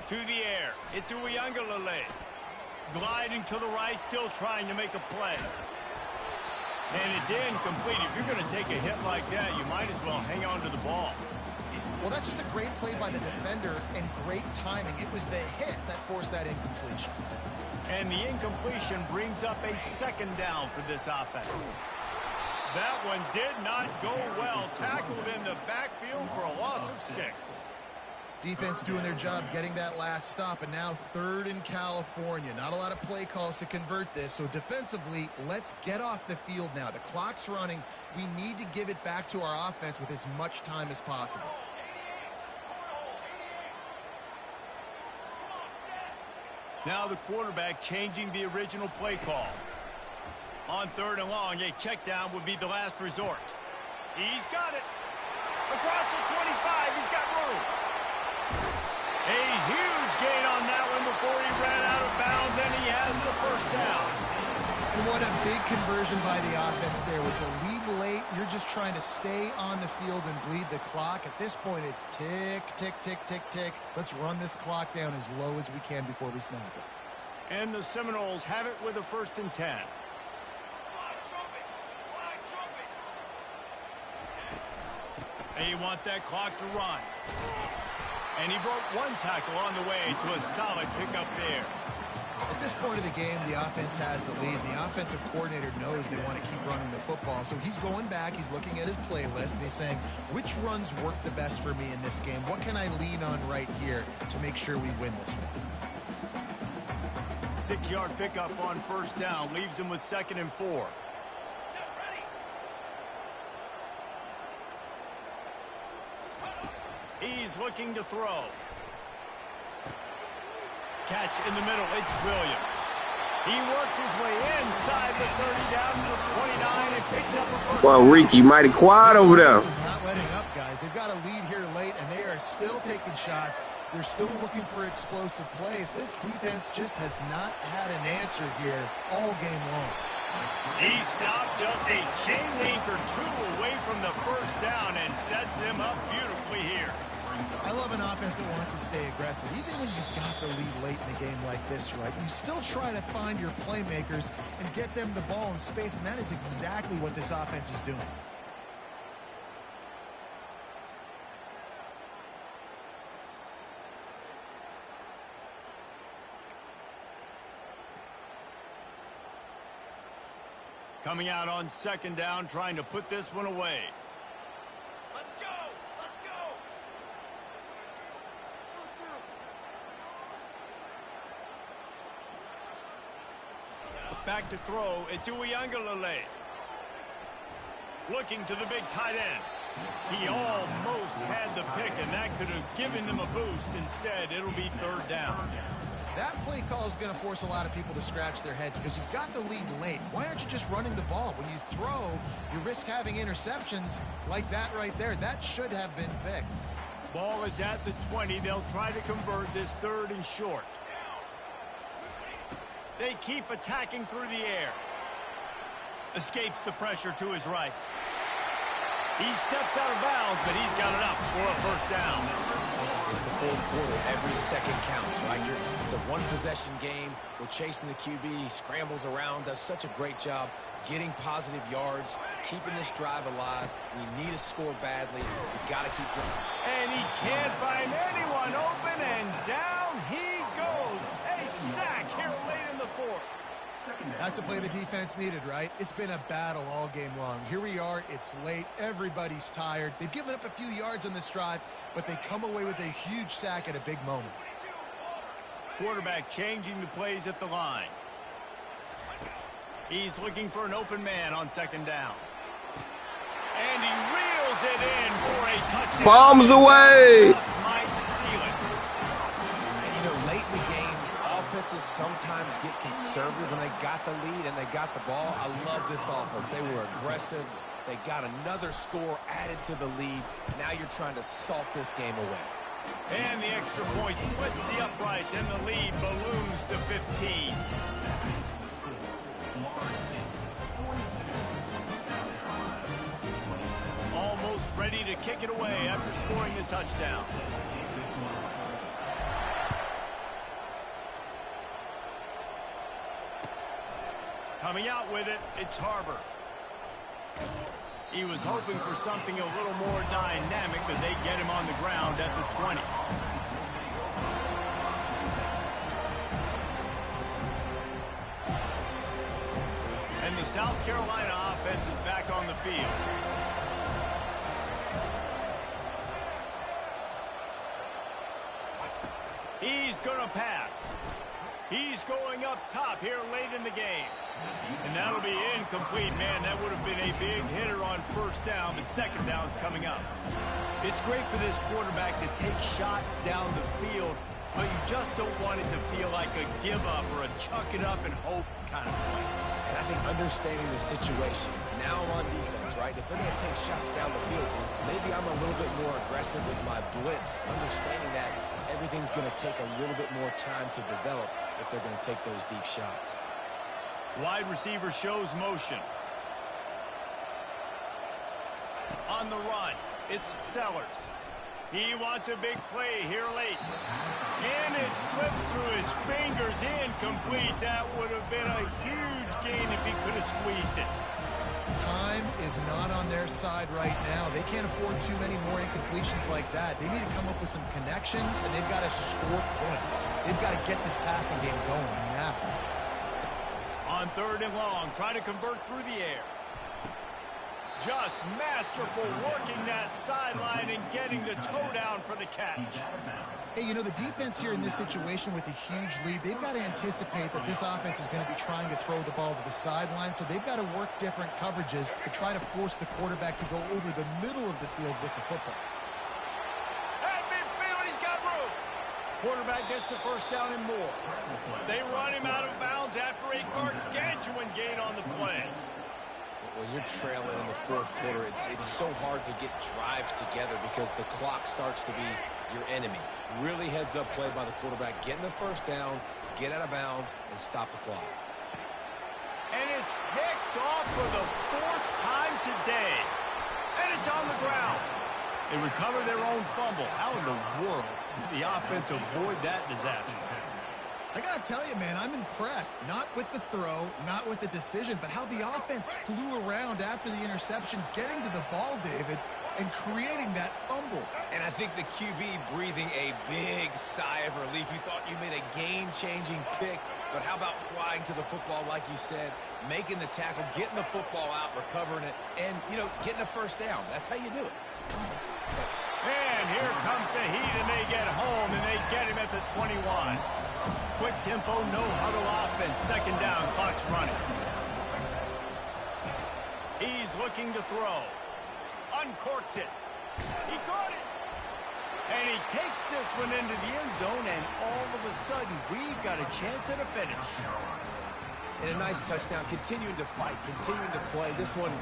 To the air. It's Uiagalelei. Gliding to the right, still trying to make a play. And it's incomplete. If you're going to take a hit like that, you might as well hang on to the ball. Well, that's just a great play by the defender and great timing. It was the hit that forced that incompletion. And the incompletion brings up a second down for this offense. That one did not go well. Tackled in the backfield for a loss of 6. Defense doing their job getting that last stop, and now 3rd in California. Not a lot of play calls to convert this, so defensively, let's get off the field now. The clock's running. We need to give it back to our offense with as much time as possible. Now the quarterback changing the original play call. On 3rd and long, a check down would be the last resort. He's got it. Across the 25, he's got room. A huge gain on that one before he ran out of bounds, and he has the first down. And what a big conversion by the offense there. With the lead late, you're just trying to stay on the field and bleed the clock. At this point, it's tick, tick, tick, tick, tick. Let's run this clock down as low as we can before we snap it. And the Seminoles have it with a 1st and 10. And you want that clock to run. And he broke one tackle on the way to a solid pickup there. At this point of the game, the offense has the lead. The offensive coordinator knows they want to keep running the football. So he's going back, he's looking at his playlist, and he's saying, which runs work the best for me in this game? What can I lean on right here to make sure we win this one? 6-yard pickup on 1st down leaves him with 2nd and 4. He's looking to throw. Catch in the middle. It's Williams. He works his way inside the 30 down to the 29 and picks up a first. Well, Rick, you mighty quiet over there. This is not letting up, guys. They've got a lead here late, and they are still taking shots. They're still looking for explosive plays. This defense just has not had an answer here all game long. He stopped just a chain link or 2 away from the first down and sets them up beautifully here. I love an offense that wants to stay aggressive. Even when you've got the lead late in a game like this, right, you still try to find your playmakers and get them the ball in space, and that is exactly what this offense is doing. Coming out on 2nd down, trying to put this one away. Let's go! Let's go! Back to throw. It's Uiagalelei. Looking to the big tight end. He almost had the pick, and that could have given them a boost. Instead, it'll be 3rd down. That play call is going to force a lot of people to scratch their heads because you've got the lead late. Why aren't you just running the ball? When you throw, you risk having interceptions like that right there. That should have been picked. Ball is at the 20. They'll try to convert this 3rd and short. They keep attacking through the air. Escapes the pressure to his right. He steps out of bounds, but he's got enough for a first down. It's the fourth quarter. Every second counts, right? It's a one-possession game. We're chasing the QB. He scrambles around, does such a great job getting positive yards, keeping this drive alive. We need to score badly. We got to keep driving. And he can't find anyone open, and down he goes. A sack here late in the fourth. That's a play the defense needed, right? It's been a battle all game long. Here we are. It's late. Everybody's tired. They've given up a few yards on this drive, but they come away with a huge sack at a big moment. Quarterback changing the plays at the line. He's looking for an open man on second down. And he reels it in for a touchdown. Bombs away. Just might seal it. And, you know, late in the games, offenses sometimes get conservative when they got the lead and they got the ball. I love this offense. They were aggressive. They got another score added to the lead. Now you're trying to salt this game away. And the extra point splits the uprights, and the lead balloons to 15. Almost ready to kick it away after scoring the touchdown. Coming out with it, it's Harbor. He was hoping for something a little more dynamic, but they get him on the ground at the 20. And the South Carolina offense is back on the field. He's going to pass. He's going up top here late in the game. And that'll be incomplete. Man, that would have been a big hitter on first down, but second down's coming up. It's great for this quarterback to take shots down the field, but you just don't want it to feel like a give-up or a chuck it up and hope kind of play. And I think understanding the situation, now I'm on defense, right? If they're going to take shots down the field, maybe I'm a little bit more aggressive with my blitz, understanding that everything's going to take a little bit more time to develop if they're going to take those deep shots. Wide receiver shows motion. On the run, it's Sellers. He wants a big play here late. And it slips through his fingers, incomplete. That would have been a huge gain if he could have squeezed it. Time is not on their side right now. They can't afford too many more incompletions like that. They need to come up with some connections, and they've got to score points. They've got to get this passing game going now. On third and long, try to convert through the air. Just masterful working that sideline and getting the toe down for the catch. Hey, you know, the defense here in this situation with a huge lead, they've got to anticipate that this offense is going to be trying to throw the ball to the sideline, so they've got to work different coverages to try to force the quarterback to go over the middle of the field with the football. At midfield, he's got room. Quarterback gets the first down and more. They run him out of bounds after a gargantuan gain on the play. When you're trailing in the fourth quarter, it's so hard to get drives together because the clock starts to be your enemy. Really heads-up play by the quarterback, getting the first down, get out of bounds, and stop the clock. And it's picked off for the fourth time today. And it's on the ground. They recover their own fumble. How in the world did the offense avoid that disaster? I got to tell you, man, I'm impressed. Not with the throw, not with the decision, but how the offense flew around after the interception, getting to the ball, David, and creating that fumble. And I think the QB breathing a big sigh of relief. You thought you made a game-changing pick, but how about flying to the football, like you said, making the tackle, getting the football out, recovering it, and, you know, getting a first down. That's how you do it. And here comes the heat, and they get home, and they get him at the 21. Quick tempo, no huddle offense. Second down, clock's running. He's looking to throw. Uncorks it. He caught it. And he takes this one into the end zone, and all of a sudden, we've got a chance at a finish. And a nice touchdown, continuing to fight, continuing to play. This one,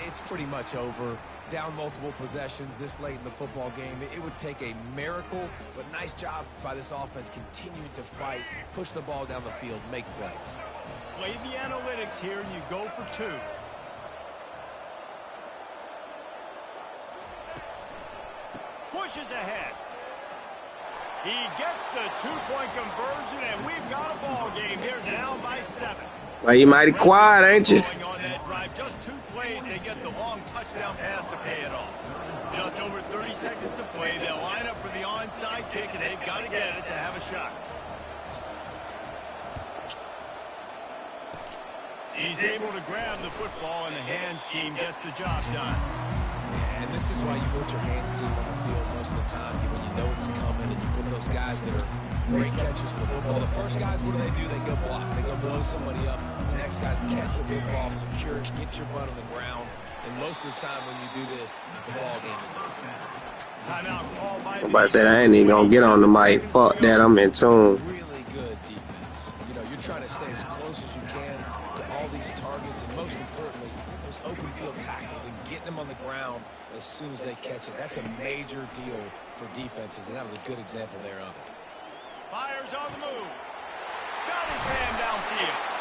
it's pretty much over. Down multiple possessions this late in the football game. It would take a miracle, but nice job by this offense continuing to fight, push the ball down the field, make plays. Play the analytics here, and you go for two. pushes ahead. He gets the two-point conversion, and we've got a ball game here, down by 7. Well, you mighty quiet, ain't you? On that drive, just 2 plays, they get the long touchdown pass to pay it off. Just over 30 seconds to play. They'll line up for the onside kick, and they've got to get it to have a shot. He's able to grab the football, and the hands team gets the job done. And this is why you put your hands team on the field most of the time, when you know it's coming, and you put those guys that are great catchers of the football. The first guys, what do? They go block. They go blow somebody up. The next guys catch the football, secure it, get your butt on the ground. And most of the time when you do this, the ball game is over. Timeout call by Nobody said I ain't even gonna get on the mic. Fuck that, I'm in tune. Really good defense. You know, you're trying to stay as close as you can to all these targets, and most importantly, those open field tackles and getting them on the ground as soon as they catch it. That's a major deal for defenses, and that was a good example there of it. Fires on the move. Got his hand downfield.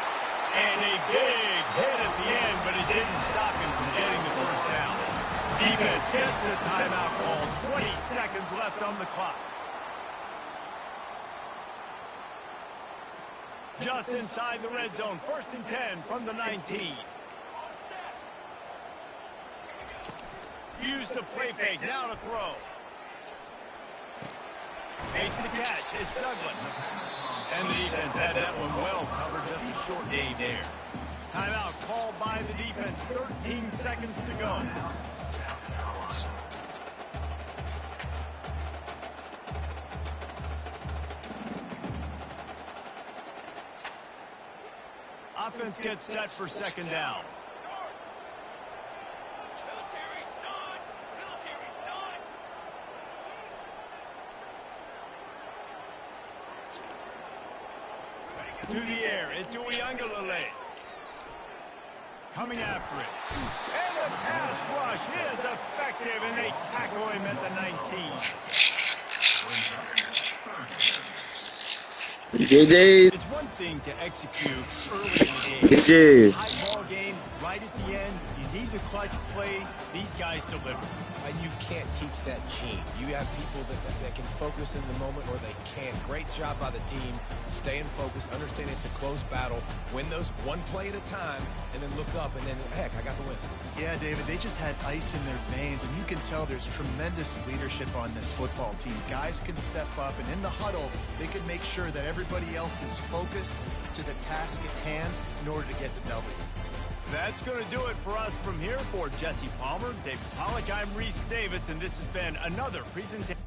And a big hit at the end, but it didn't stop him from getting the first down. Defense gets the timeout call. 20 seconds left on the clock. Just inside the red zone. 1st and 10 from the 19. Use the play fake. Now to throw. Makes the catch. It's Douglas. And the defense had that one well covered. Just a short gain there. Timeout called by the defense. 13 seconds to go. Offense gets set for 2nd down. To the air, it's Uiagalelei. Coming after it. And the pass rush is effective, and they tackle him at the 19. JJ. It's one thing to execute early in the game. JJ. High ball game, right at the end, you need the clutch plays. These guys deliver. And you can't teach that gene. You have people that can focus in the moment, or they can't. Great job by the team, staying focused, understanding it's a close battle, win those one play at a time, and then look up, and then, heck, I got the win. Yeah, David, they just had ice in their veins, and you can tell there's tremendous leadership on this football team. Guys can step up, and in the huddle, they can make sure that everybody else is focused to the task at hand in order to get the W. That's going to do it for us from here. For Jesse Palmer, David Pollack, I'm Reese Davis, and this has been another presentation.